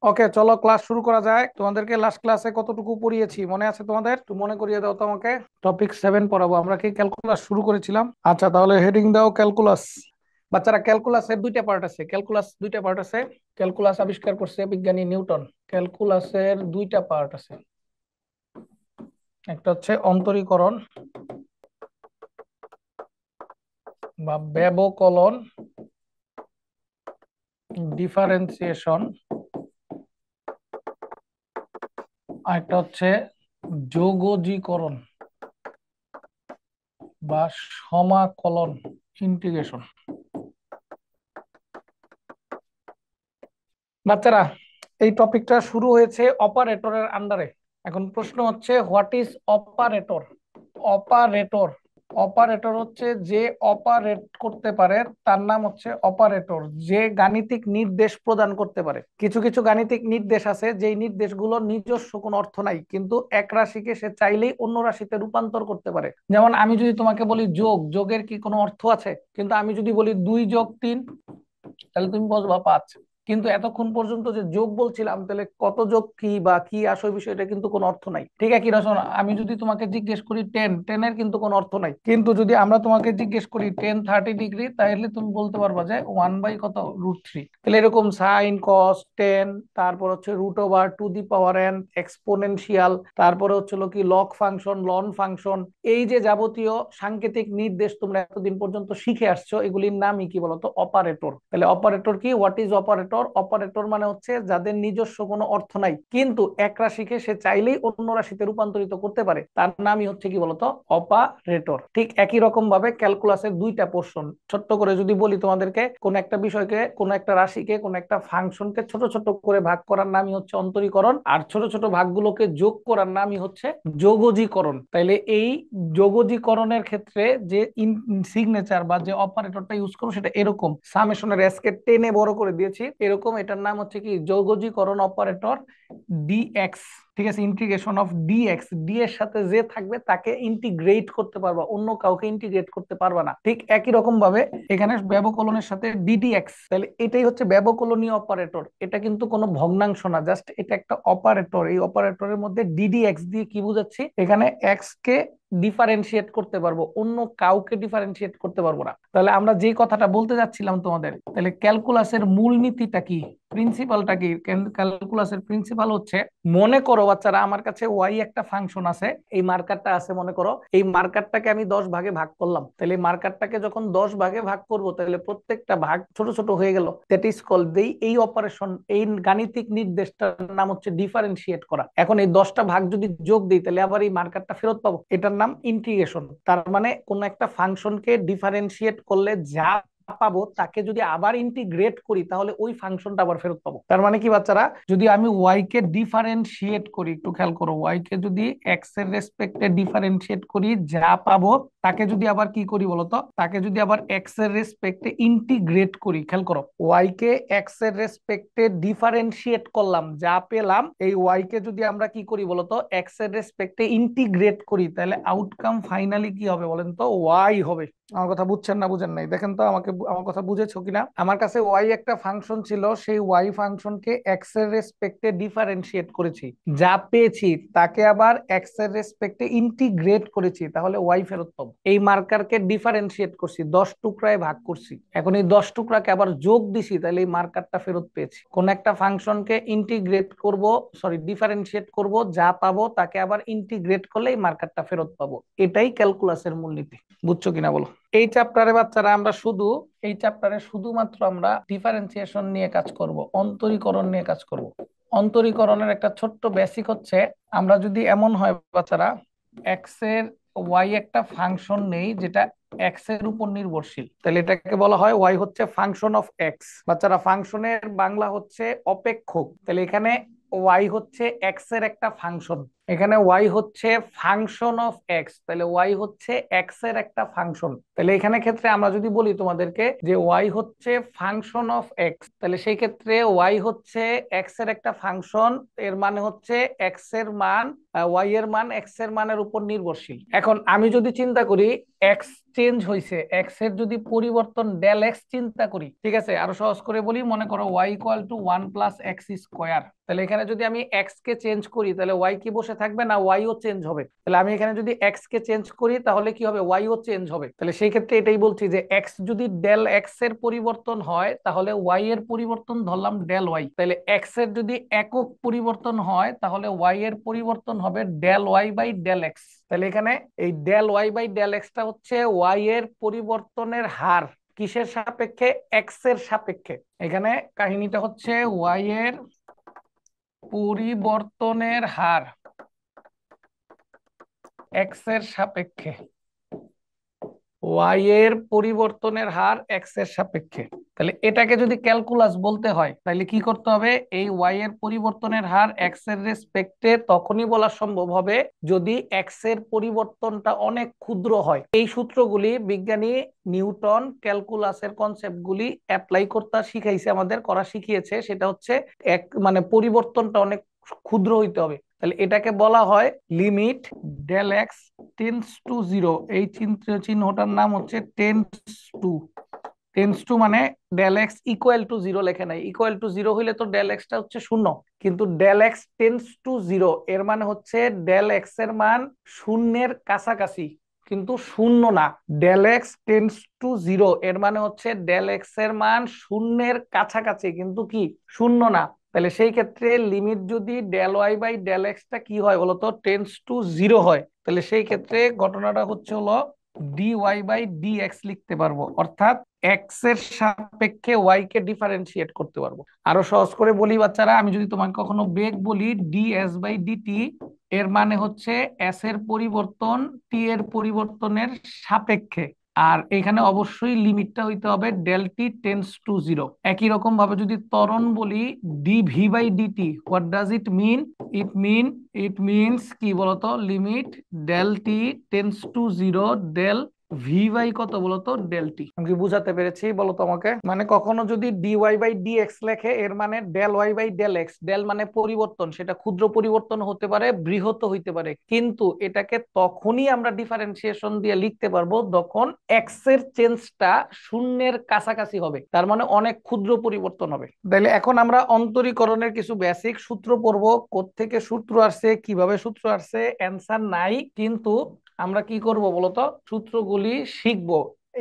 ওকে, চলো ক্লাস শুরু করা যায়। তোমাদেরকে লাস্ট ক্লাসে কতটুকু পড়িয়েছি মনে আছে? তোমাদের একটু মনে করিয়ে দাও তো আমাকে। টপিক 7 পড়াবো আমরা, কি ক্যালকুলাস শুরু করেছিলাম? আচ্ছা, তাহলে হেডিং দাও ক্যালকুলাস। বাচ্চারা, ক্যালকুলাসের দুইটা পার্ট আছে। ক্যালকুলাস আবিষ্কার করছে বিজ্ঞানী নিউটন। ক্যালকুলাসের দুইটা পার্ট আছে, একটা হচ্ছে অন্তরীকরণ বা ব্যবকলন, ডিফারেন্সিয়েশন, আর একটা হচ্ছে যৌগজীকরণ বা সমাকলন, ইন্টিগ্রেশন। বাচ্চারা, এই টপিকটা শুরু হয়েছে অপারেটরের আন্ডারে। এখন প্রশ্ন হচ্ছে, what is operator? Operator operator হচ্ছে যে অপারেট করতে পারে, তার নাম হচ্ছে অপারেটর। যে গাণিতিক নির্দেশ প্রদান করতে পারে। কিছু কিছু গাণিতিক নির্দেশ আছে যেই নির্দেশগুলো নিজস্ব কোনো অর্থ নাই, কিন্তু এক রাশিকে সে চাইলেই অন্য রাশিতে রূপান্তর করতে পারে। যেমন আমি যদি তোমাকে বলি যোগের কি কোনো অর্থ আছে? কিন্তু আমি যদি বলি 2+3, তাহলে তুমি বলবা 5। কিন্তু এতক্ষণ পর্যন্ত যে যোগ বলছিলাম, তাহলে কত যোগ কি বা কি আসল বিষয়টা কিন্তু কোনো অর্থ নাই। ঠিক আছে, কি রচন? আমি যদি তোমাকে জিজ্ঞেস করি 10 এর কিন্তু কোনো অর্থ নাই। কিন্তু যদি আমরা তোমাকে জিজ্ঞেস করি 10 30 ডিগ্রি, তাহলে তুমি বলতে পারবা যে 1/কত √3। তাহলে এরকম সাইন কস 10, তারপর হচ্ছে √/2 এক্সপোনেনশিয়াল, তারপরে হচ্ছিল কি লগ ফাংশন, লন ফাংশন। এই যে যাবতীয় সাংকেতিক নির্দেশ তোমরা এতদিন পর্যন্ত শিখে আসছো, এগুলির নামই কি বলতো? অপারেটর। তাহলে অপারেটর কি? What is operator? অপারেটর মানে হচ্ছে যাদের নিজস্ব কোনো অর্থ নাই, কিন্তু এক রাশিকে সে চাইলেই অন্য রাশিতে রূপান্তরিত করতে পারে, তার নামই হচ্ছে কি বলতো? অপারেটর। ঠিক একই রকম ভাবে ক্যালকুলাসের দুইটা পোর্শন। ছোট্ট করে যদি বলি তোমাদেরকে, কোন একটা বিষয়কে, কোন একটা রাশিকে, কোন একটা ফাংশনকে ছোট ছোট করে ভাগ করার নামই হচ্ছে অন্তরীকরণ, আর ছোট ছোট ভাগগুলোকে যোগ করার নামই হচ্ছে যোগজীকরণ। তাইলে এই যোগজীকরণের ক্ষেত্রে যে সিগনেচার বা যে অপারেটরটা ইউজ করো, সেটা এরকম, সামেশনের এস কে টেনে বড় করে দিয়েছি এরকম। এটার নাম হচ্ছে কি? যোগজীকরণ অপারেটর, ডিএক্স। ঠিক আছে, ইন্টিগ্রেশন অফ ডিএক্স। ডি এর সাথে যে থাকবে তাকে ইন্টিগ্রেট করতে পারবা, অন্য কাউকে ইন্টিগ্রেট করতে পারবা না। ঠিক একই রকম ভাবে এখানে ব্যবকলনের সাথে ডিডিএক্স। তাহলে এটাই হচ্ছে ব্যবকলনীয় অপারেটর। এটা কিন্তু কোনো ভগ্নাংশ না, জাস্ট এটা একটা অপারেটর। এই অপারেটরের মধ্যে ডিডিএক্স দিয়ে কি বুঝাচ্ছি? এখানে এক্স কে ডিফারেন্সিয়েট করতে পারবো, অন্য কাউকে ডিফারেন্সিয়েট করতে পারবো না। তাহলে আমরা যে কথাটা বলতে যাচ্ছিলাম তোমাদের, তাহলে ক্যালকুলাসের মূলনীতিটা কি, প্রিন্সিপালটা কি? ক্যালকুলাসের প্রিন্সিপাল হচ্ছে, মনে করো বাচ্চারা, আমার কাছে ওয়াই একটা ফাংশন আছে, এই মার্কারটা আছে মনে করো। এই মার্কারটাকে আমি 10 ভাগে ভাগ করলাম। তাহলে এই মার্কারটাকে যখন 10 ভাগে ভাগ করব, তাহলে প্রত্যেকটা ভাগ ছোট ছোট হয়ে গেল। দ্যাট ইজ কল্ড, এই অপারেশন, এই গাণিতিক নির্দেশটার নাম হচ্ছে ডিফারেন্সিয়েট করা। এখন এই 10টা ভাগ যদি যোগ দিই, তাহলে আবার এই মার্কারটা ফেরত পাবো। এটার নাম ইন্টিগ্রেশন। তার মানে কোন একটা ফাংশনকে ডিফারেন্সিয়েট করলে যা পাবো, তাকে যদি আবার ইন্টিগ্রেট করি, তাহলে ওই ফাংশনটা আবার ফেরত পাবো। তার মানে কি বাচ্চারা, যদি আমি ওয়াই কে ডিফারেন্সিয়েট করি, একটু খেয়াল করো, ওয়াই কে যদি এক্স এর রেসপেক্টে ডিফারেন্সিয়েট করি, যা পাবো তাকে যদি আবার কি করি বলতো? তাকে যদি আবার এক্স এর রেসপেক্টে ইন্টিগ্রেট করি, খেয়াল করো, ওয়াই কে এক্স এর রেসপেক্টে ডিফারেন্সিয়েট করলাম, যা পেলাম, এই ওয়াই কে যদি আমরা কি করি বলতো? এক্স এর রেসপেক্টে ইন্টিগ্রেট করি, তাহলে আউটকাম ফাইনালি কি হবে বলেন তো? ওয়াই হবে। আমার কথা বুঝছেন না বুঝেন নাই? দেখেন তো আমাকে, আমার কথা বুঝেছো কিনা। আমার কাছে ওয়াই একটা ফাংশন ছিল, সেই ওয়াই ফাংশনকে এক্স এর রেসপেক্টে ডিফারেন্সিয়েট করেছি, যা পেয়েছি তাকে আবার এক্স এর রেসপেক্টে ইন্টিগ্রেট করেছি, তাহলে ওয়াই ফেরত পাবো। এই মার্কারকে ডিফারেন্সিয়েট করছি, 10 টুকরায় ভাগ করছি, এখন এই 10 টুকরাকে আবার যোগ দিছি, তাহলে এই মার্কারটা ফেরত পেয়েছি। কোন একটা ফাংশনকে ইন্টিগ্রেট করব, সরি ডিফারেন্সিয়েট করব, যা পাবো তাকে আবার ইন্টিগ্রেট করলে এই মার্কারটা ফেরত পাবো। এটাই ক্যালকুলাসের মূলনীতি। বুঝছো কিনা বলো? এই চ্যাপ্টারে বাচ্চারা, এই চ্যাপ্টারে শুধুমাত্র আমরা ডিফারেন্সিয়েশন নিয়ে কাজ করব, অন্তরীকরণ নিয়ে কাজ করব। অন্তরীকরণের একটা ছোট্ট বেসিক হচ্ছে, আমরা যদি এমন হয় বাচ্চারা, এক্স এর ওয়াই একটা ফাংশন নেই যেটা এক্স এর উপর নির্ভরশীল, তাহলে এটাকে বলা হয় ওয়াই হচ্ছে ফাংশন অফ এক্স। বাচ্চারা, ফাংশনের বাংলা হচ্ছে অপেক্ষক। তাহলে এখানে ওয়াই হচ্ছে এক্স এর একটা ফাংশন, এখানে ওয়াই হচ্ছে ফাংশন অফ এক্স, তাহলে ওয়াই হচ্ছে এক্স এর একটা ফাংশন। তাহলে এখানে ক্ষেত্রে আমরা যদি বলি তোমাদেরকে যে ওয়াই হচ্ছে ফাংশন অফ এক্স, তাহলে সেই ক্ষেত্রে ওয়াই হচ্ছে এক্স এর একটা ফাংশন, এর মানে হচ্ছে এক্স এর মান, ওয়াই এর মান এক্স এর মানের উপর নির্ভরশীল। এখন আমি যদি চিন্তা করি এক্স চেঞ্জ হয়েছে, এক্স এর যদি পরিবর্তন ডেল এক্স চিন্তা করি, ঠিক আছে, আরো সহজ করে বলি, মনে করো ওয়াই ইকুয়াল টু 1 + x², তাহলে এখানে যদি আমি এক্স কে চেঞ্জ করি তাহলে ওয়াই কি বসে থাকবে না, ওয়াই ও চেঞ্জ হবে। তাহলে আমি এখানে যদি এক্স কে চেঞ্জ করি তাহলে কি হবে, ওয়াই ও চেঞ্জ হবে। তাহলে সেই ক্ষেত্রে এটাই বলছি যে এক্স যদি ডেল এক্স এর পরিবর্তন হয় তাহলে ওয়াই এর পরিবর্তন ধরলাম ডেল ওয়াই, তাহলে এক্স এর যদি একক পরিবর্তন হয় তাহলে ওয়াই এর পরিবর্তন হবে del y by del x. তাহলে এখানে এই ডেল ওয়াই বাই ডেল এক্সটা হচ্ছে ওয়াই এর পরিবর্তনের হার, কিসের সাপেক্ষে, এক্স এর সাপেক্ষে। এখানে কাহিনীটা হচ্ছে ওয়াই এর পরিবর্তনের হার এক্স এর সাপেক্ষে, ওয়াই এর পরিবর্তনের হার এক্স এর সাপেক্ষে। তাহলে এটাকে যদি ক্যালকুলাস বলতে হয় তাহলে কি করতে হবে, এই ওয়াই এর পরিবর্তনের হার এক্স এর রেসপেক্টে তখনই বলা সম্ভব হবে যদি এক্স এর পরিবর্তনটা অনেক ক্ষুদ্র হয়। এই সূত্রগুলি বিজ্ঞানী নিউটন ক্যালকুলাসের কনসেপ্টগুলি অ্যাপ্লাই করতে শিখাইছে, আমাদের করা শিখিয়েছে, সেটা হচ্ছে এক মানে পরিবর্তনটা অনেক ক্ষুদ্র হইতে হবে। তাহলে এটাকে বলা হয় limit del x tends to zero, এই চিহ্নটার নাম হচ্ছে টেন্স টু মানে del x equal to zero লেখে নাই, ইকুয়াল টু জিরো হইলে তো ডেল এক্সটা হচ্ছে শূন্য, কিন্তু del x tends to zero এর মানে হচ্ছে ডেল এক্স এর মান শূন্যের কাছাকাছি কিন্তু শূন্য না। Del x tends to zero এর মানে হচ্ছে ডেল এক্স এর মান শূন্যের কাছাকাছি কিন্তু কি শূন্য না। তাহলে সেই ক্ষেত্রে লিমিট যদি ডেল ওয়াই বাই ডেল এক্সটা কি হয় বলতো, টেন্স টু জিরো হয়, তাহলে সেই ক্ষেত্রে ঘটনাটা হচ্ছে হলো d y by d x লিখতে পারবো, অর্থাৎ এক্স এর সাপেক্ষে ওয়াই কে ডিফারেন্সিয়েট করতে পারবো। আরো সহজ করে বলি বাচ্চারা, আমি যদি তোমাকে কখনো বেগ বলি ডি এস বাই ডিটি, এর মানে হচ্ছে এস এর পরিবর্তন টি এর পরিবর্তনের সাপেক্ষে, আর এখানে অবশ্যই লিমিটটা হইতে হবে del t tends to zero. একই রকম ভাবে যদি ত্বরণ বলি d v by d t, what does it mean, it means কি বলতো, limit del t tends to zero del v by কত বলতো, ডেল টি। আমি কি বুঝাতে পেরেছি বলো তো আমাকে? মানে কখনো যদি d y by d x লেখে এর মানে del y by del x, del মানে পরিবর্তন, সেটা ক্ষুদ্র পরিবর্তন হতে পারে বৃহৎ হইতে পারে, কিন্তু এটাকে তখনই আমরা ডিফারেন্সিয়েশন দিয়ে লিখতে পারবো যখন এক্স এর চেঞ্জটা শূন্যের কাছাকাছি হবে, তার মানে অনেক ক্ষুদ্র পরিবর্তন হবে। তাহলে এখন আমরা অন্তরীকরণের কিছু বেসিক সূত্র পড়বো, কোত্থেকে সূত্র আসছে, কিভাবে সূত্র আসছে, অ্যান্সার নাই, কিন্তু আমরা কি করব বলতো, সূত্রগুলি শিখবো।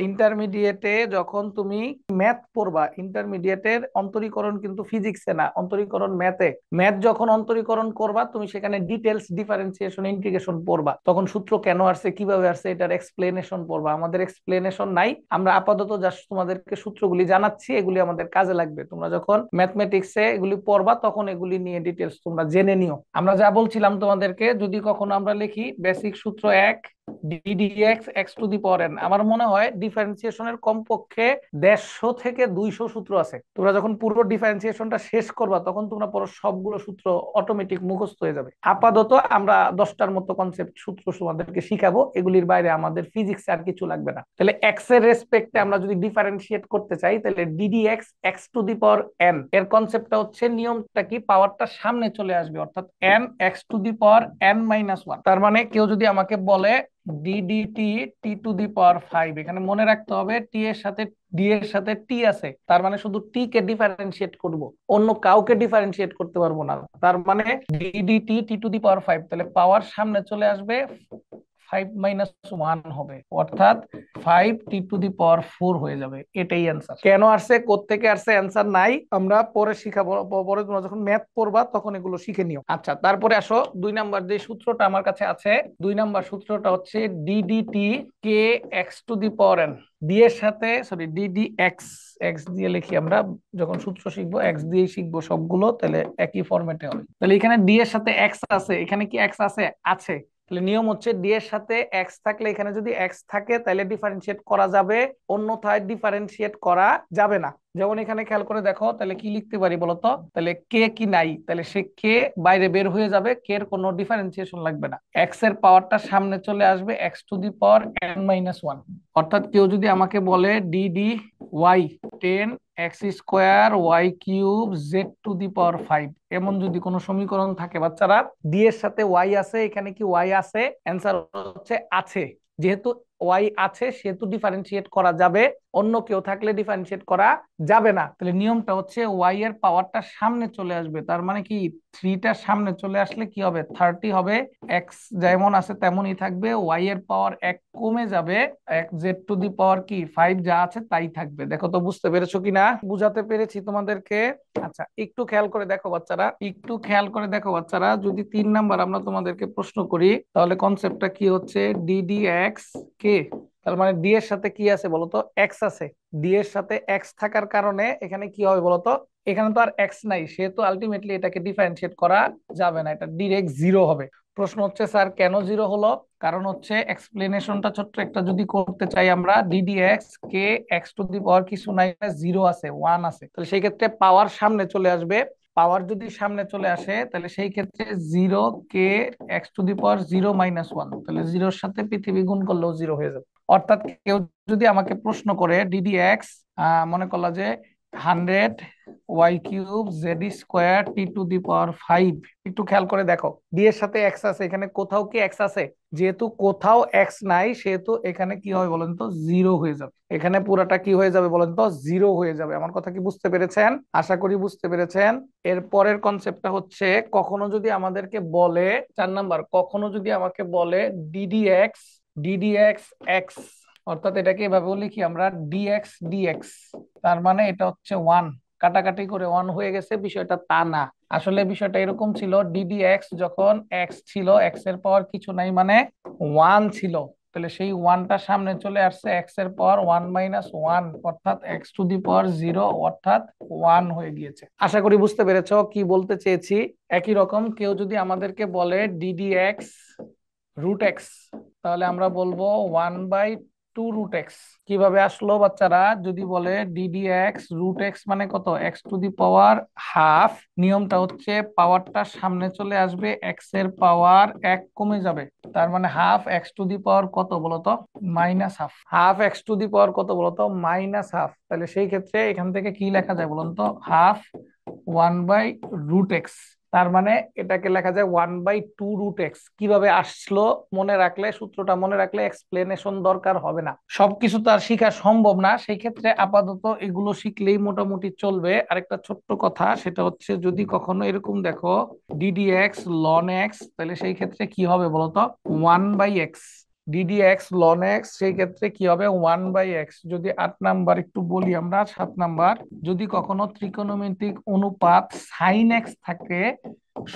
ইন্টারমিডিয়েটে যখন তুমি ম্যাথ পড়বা, ইন্টারমিডিয়েটের অন্তরীকরণ কিন্তু ফিজিক্সে না, অন্তরীকরণ ম্যাথে। ম্যাথ যখন অন্তরীকরণ করবা তুমি সেখানে ডিটেলস ডিফারেন্সিয়েশন ইন্টিগ্রেশন পড়বা, তখন সূত্র কেন আসছে কিভাবে আসছে এটার এক্সপ্লেনেশন পড়বা। আমাদের এক্সপ্লেনেশন নাই, আমরা আপাতত জাস্ট তোমাদেরকে সূত্রগুলি জানাচ্ছি, এগুলি আমাদের কাজে লাগবে। তোমরা যখন ম্যাথমেটিক্সে এগুলি পড়বা তখন এগুলি নিয়ে ডিটেলস তোমরা জেনে নিও। আমরা যা বলছিলাম তোমাদেরকে, যদি কখনো আমরা লিখি বেসিক সূত্র 1 ddx x two the power n, আমার মনে হয় ডিফারেন্সিয়েশনের কমপক্ষে 150 থেকে 200 সূত্র আছে। তোমরা যখন পুরো ডিফারেন্সিয়েশনটা শেষ করবা তখন তোমরা পরে সবগুলো সূত্র অটোমেটিক মুখস্থ হয়ে যাবে। আপাতত আমরা 10টার মতো কনসেপ্ট সূত্র তোমাদেরকে শিখাবো, এগুলির বাইরে আমাদের ফিজিক্স আর কিছু লাগবে না। তাহলে এক্স এর রেসপেক্টে আমরা যদি ডিফারেন্সিয়েট করতে চাই তাহলে ddx x two the power n এর কনসেপ্টটা হচ্ছে, নিয়মটা কি, পাওয়ারটা সামনে চলে আসবে, অর্থাৎ n x two the power n-1। তার মানে কেউ যদি আমাকে বলে DDT T to the power 5, এখানে মনে রাখতে হবে টি এর সাথে ডি এর সাথে টি আছে, তার মানে শুধু টি কে ডিফারেন্সিয়েট করব, অন্য কাউকে ডিফারেন্সিয়েট করতে পারবো না। তার মানে DDT T to the power 5, তাহলে পাওয়ার সামনে চলে আসবে 5-1 হবে, অর্থাৎ 5t⁴ হয়ে যাবে। এটাই অ্যান্সার। কেন আসছে, কোত্থেকে আসছে, অ্যান্সার নাই, আমরা পরে শিখাবো, পরে তোমরা যখন ম্যাথ পড়বা তখন এগুলো শিখে নিও। আচ্ছা, তারপরে আসো 2 নাম্বার যে সূত্রটা আমার কাছে আছে, 2 নাম্বার সূত্রটা হচ্ছে DDT K x to the power N, D এর সাথে সরি ডিডি এক্স, এক্স দিয়ে লিখি আমরা, যখন সূত্র শিখবো এক্স দিয়ে শিখবো সবগুলো, তাহলে একই ফরম্যাটে হবে। তাহলে এখানে ডি এর সাথে এক্স আছে, এখানে কি এক্স আছে, আছে, তাহলে নিয়ম হচ্ছে ডি এর সাথে এক্স থাকলে এখানে যদি এক্স থাকে তাহলে ডিফারেন্সিয়েট করা যাবে, অন্যথায় ডিফারেন্সিয়েট করা যাবে না। যেমন এখানে খেয়াল করে দেখো, তাহলে কি লিখতে পারি বলতো, তাহলে কে কি নাই, তাহলে সে কে বাইরে বের হয়ে যাবে, কে এর কোনো ডিফারেন্সিয়েশন লাগবে না, এক্স এর পাওয়ারটা সামনে চলে আসবে x to the power n minus one. অর্থাৎ কেউ যদি আমাকে বলে d d y 10 x square y cube z to the power 5, এমন যদি কোনো সমীকরণ থাকে বাচ্চারা, ডি এর সাথে ওয়াই আছে, এখানে কি ওয়াই আছে, অ্যান্সার হচ্ছে আছে। যেহেতু ওয়াই আছে সেহেতু ডিফারেন্সিয়েট করা যাবে, অন্য কেউ থাকলে ডিফারেন্সিয়েট করা যাবে না। তাহলে নিয়মটা হচ্ছে ওয়াই এর পাওয়ারটা সামনে চলে আসবে, তার মানে কি 3টা সামনে চলে আসলে কি হবে, 30 হবে, এক্স যেমন আছে তেমনই থাকবে, ওয়াই এর পাওয়ার 1 কমে যাবে, এক জেড টু দি পাওয়ার কি 5 যা আছে তাই থাকবে। দেখো তো বুঝতে পেরেছো কিনা, বুঝাতে পেরেছি তোমাদেরকে? আচ্ছা একটু খেয়াল করে দেখো বাচ্চারা, একটু খেয়াল করে দেখো বাচ্চারা, যদি 3 নাম্বার আমরা তোমাদেরকে প্রশ্ন করি তাহলে কনসেপ্টটা কি হচ্ছে, ডি ডি এক্স কে, তার মানে ডি এর সাথে কি আছে বলতো, এক্স আছে, ডি এর সাথে এক্স থাকার কারণে এখানে কি হবে বলতো, এখানে তো আর এক্স নাই, সেহেতু আলটিমেটলি এটাকে ডিফারেন্সিয়েট করা যাবে না, এটা ডিরেক্ট জিরো হবে। প্রশ্ন হচ্ছে স্যার কেন জিরো হলো, কারণ হচ্ছে এক্সপ্লেনেশনটা ছোট্ট একটা যদি করতে চাই আমরা, ডিডি এক্স কে এক্স টু দি পাওয়ার কিছু নাই, জিরো আছে, ওয়ান আছে, তাহলে সেই ক্ষেত্রে পাওয়ার সামনে চলে আসবে, পাওয়ার যদি সামনে চলে আসে তাহলে সেই ক্ষেত্রে zero K x to the power zero minus one, তাহলে জিরোর সাথে পৃথিবী গুণ করলেও জিরো হয়ে যাবে। অর্থাৎ কেউ যদি আমাকে প্রশ্ন করে ডিডি এক্স মনে করলা যে 100 y cube z square t to the power 5, একটু খেয়াল করে দেখো, ডি এর সাথে এক্স আছে, এখানে কোথাও কি এক্স আছে, যেহেতু কোথাও এক্স নাই সেহেতু এখানে কি হবে বলেন তো, জিরো হয়ে যাবে, এখানে পুরাটা কি হয়ে যাবে বলেন তো, জিরো হয়ে যাবে। আমার কথা কি বুঝতে পেরেছেন? আশা করি বুঝতে পেরেছেন। এর পরের কনসেপ্টটা হচ্ছে, কখনো যদি আমাদেরকে বলে 4 নাম্বার, কখনো যদি আমাকে বলে DD x, DD x x, অর্থাৎ এটাকে এভাবে লিখি আমরা ডিএক্স ডিএক্স, তার মানে এটা হচ্ছে ওয়ান, কাটাকাটি করে ওয়ান হয়ে গেছে, বিষয়টা তা না। আসলে বিষয়টা এরকম ছিল, ডিডি এক্স যখন এক্স ছিল, এক্স এর পাওয়ার কিছু নাই মানে ওয়ান ছিল, তাহলে সেই ওয়ানটা সামনে চলে আসছে, এক্স এর পাওয়ার ওয়ান মাইনাস ওয়ান, অর্থাৎ x to the power zero, অর্থাৎ ওয়ান হয়ে গিয়েছে। আশা করি বুঝতে পেরেছো কি বলতে চেয়েছি। একই রকম কেউ যদি আমাদেরকে বলে ডিডি এক্স রুট এক্স, তাহলে আমরা বলবো 1/2 রুট এক্স। কিভাবে আসলো বাচ্চারা, যদি বলে ডিডি এক্স রুট এক্স মানে কত, x to the power half, নিয়মটা হচ্ছে পাওয়ারটা সামনে চলে আসবে, এক্স এর পাওয়ার 1 কমে যাবে, তার মানে half x to the power কত বলতো, minus half, half x to the power কত বলতো, মাইনাস হাফ। তাহলে সেই ক্ষেত্রে এখান থেকে কি লেখা যায় বলুন তো, হাফ 1/√x, তার মানে এটাকে লেখা যায় 1/2√x। কিভাবে আসলো মনে রাখলে, সূত্রটা মনে রাখলে এক্সপ্লেনেশন দরকার হবে না, সবকিছু তো আর শেখা সম্ভব না, সেই ক্ষেত্রে আপাতত এগুলো শিখলেই মোটামুটি চলবে। আরেকটা ছোট্ট কথা, সেটা হচ্ছে যদি কখনো এরকম দেখো ডিডি এক্স লন এক্স, তাহলে সেই ক্ষেত্রে কি হবে বলতো, 1/x, DD x loan x, সেই ক্ষেত্রে কি হবে 1/x। যদি 8 নাম্বার একটু বলি আমরা, 7 নাম্বার, যদি কখনো ত্রিকোণমিতিক অনুপাত সাইন এক্স থাকে,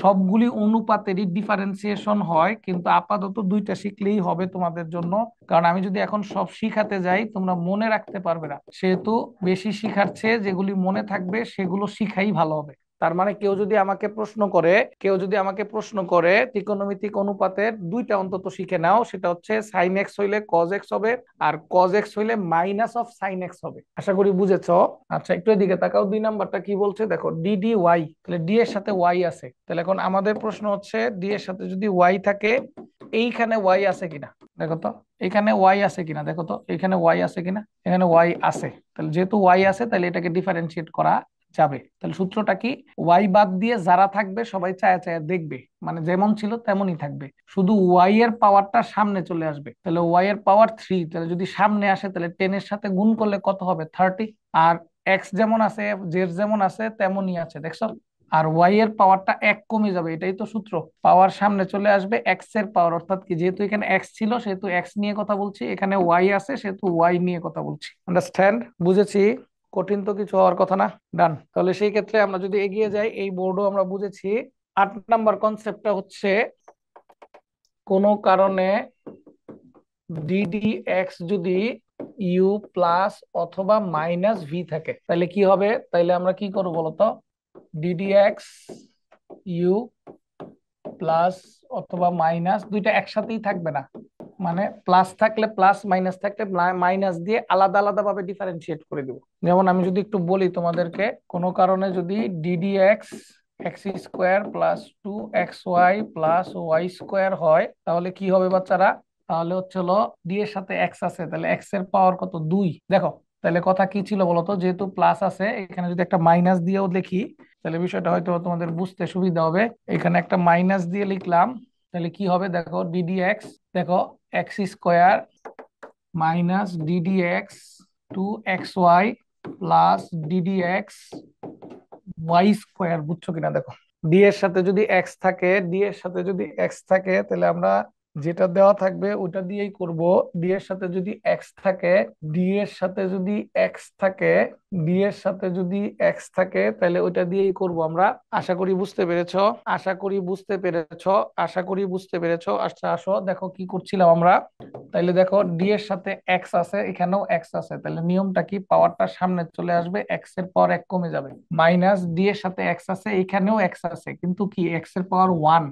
সবগুলি অনুপাতেরই ডিফারেন্সিয়েশন হয়, কিন্তু আপাতত দুইটা শিখলেই হবে তোমাদের জন্য, কারণ আমি যদি এখন সব শিখাতে যাই তোমরা মনে রাখতে পারবে না, সেহেতু বেশি শিখার চেয়ে যেগুলি মনে থাকবে সেগুলো শিখাই ভালো হবে। তার মানে কেউ যদি আমাকে প্রশ্ন করে, কেউ যদি আমাকে প্রশ্ন করে ত্রিকোণমিতিক অনুপাতের দুইটা অন্তত শিখে নাও, সেটা হচ্ছে সাইন এক্স হইলে কজ এক্স হবে, আর কজ এক্স হইলে মাইনাস অফ সাইন এক্স হবে। আশা করি বুঝেছো। আচ্ছা একটু এদিকে তাকাও, 2 নাম্বারটা কি বলছে দেখো, ডি ডি ওয়াই, তাহলে ডি এর সাথে ওয়াই আছে, তাহলে এখন আমাদের প্রশ্ন হচ্ছে ডি এর সাথে যদি ওয়াই থাকে, এইখানে ওয়াই আছে কিনা দেখো তো, এখানে ওয়াই আছে কিনা দেখো তো, এখানে ওয়াই আছে কিনা, এখানে ওয়াই আছে, তাহলে যেহেতু ওয়াই আছে তাহলে এটাকে ডিফারেন্সিয়েট করা যাবে। তাহলে সূত্রটা কি, ওয়াই বাদ দিয়ে যারা থাকবে সবাই চায়া চায়া দেখবে, মানে যেমন ছিল তেমনই থাকবে, শুধু ওয়াই এর পাওয়ারটা সামনে চলে আসবে, তাহলে ওয়াই এর পাওয়ার 3, তাহলে যদি সামনে আসে তাহলে 10 এর সাথে গুণ করলে কত হবে, 30, আর এক্স যেমন আছে জেড যেমন আছে তেমনই আছে, দেখছো, আর ওয়াই এর পাওয়ারটা 1 কমে যাবে, এটাই তো সূত্র, পাওয়ার সামনে চলে আসবে এক্স এর পাওয়ার, অর্থাৎ কি যেহেতু এখানে এক্স ছিল সেহেতু এক্স নিয়ে কথা বলছি, এখানে ওয়াই আছে সেহেতু ওয়াই নিয়ে কথা বলছি। আন্ডারস্ট্যান্ড? বুঝেছি, কঠিন তো কিছু হওয়ার কথা না। ডান, তাহলে সেই ক্ষেত্রে আমরা যদি এগিয়ে যাই, এই বোর্ডও আমরা বুঝেছি। 8 নাম্বার কনসেপ্টটা হচ্ছে, কোনো কারণে ডিডি এক্স যদি ইউ প্লাস অথবা মাইনাস ভি থাকে তাহলে কি হবে, তাইলে আমরা কি করবো বলতো, ডিডি এক্স ইউ প্লাস অথবা মাইনাস, দুইটা একসাথেই থাকবে না, মানে প্লাস থাকলে প্লাস, মাইনাস থাকলে মাইনাস দিয়ে আলাদা আলাদা ভাবে ডিফারেন্সিয়েট করে দিব। যেমন আমি যদি একটু বলি তোমাদেরকে, কোনো কারণে যদি d d x x square plus 2xy plus y square হয়, তাহলে কি হবে বাচ্চারা? তাহলে হচ্ছে হলো ডি এর সাথে এক্স আছে, তাহলে এক্স এর পাওয়ার কত? 2। দেখো তাহলে কথা কি ছিল বলতো, যেহেতু প্লাস আছে এখানে যদি একটা মাইনাস দিয়েও লিখি তাহলে বিষয়টা হয়তো তোমাদের বুঝতে সুবিধা হবে। এখানে একটা মাইনাস দিয়ে লিখলাম, তাহলে কি হবে দেখো, ডিডি এক্স, দেখো x square minus d d x 2xy plus d d x y square. বুঝছো কিনা দেখো, ডি এর সাথে যদি এক্স থাকে, ডি এর সাথে যদি এক্স থাকে তাহলে আমরা যেটা দেওয়া থাকবে ওটা দিয়েই করব। ডি এর সাথে যদি এক্স থাকে, ডি এর সাথে যদি এক্স থাকে, ডি এর সাথে যদি এক্স থাকে তাহলে ওইটা দিয়েই করব আমরা। আশা করি বুঝতে পেরেছো, আশা করি বুঝতে পেরেছো, আশা করি বুঝতে পেরেছো। আচ্ছা আসো দেখো কি করছিলাম আমরা। তাইলে দেখো ডি এর সাথে এক্স আছে, এখানেও এক্স আছে, তাহলে নিয়মটা কি, পাওয়ারটা সামনে চলে আসবে, এক্স এর পাওয়ার এক কমে যাবে। মাইনাস ডি এর সাথে এক্স আছে, এখানেও এক্স আছে, কিন্তু কি এক্স এর পাওয়ার 1,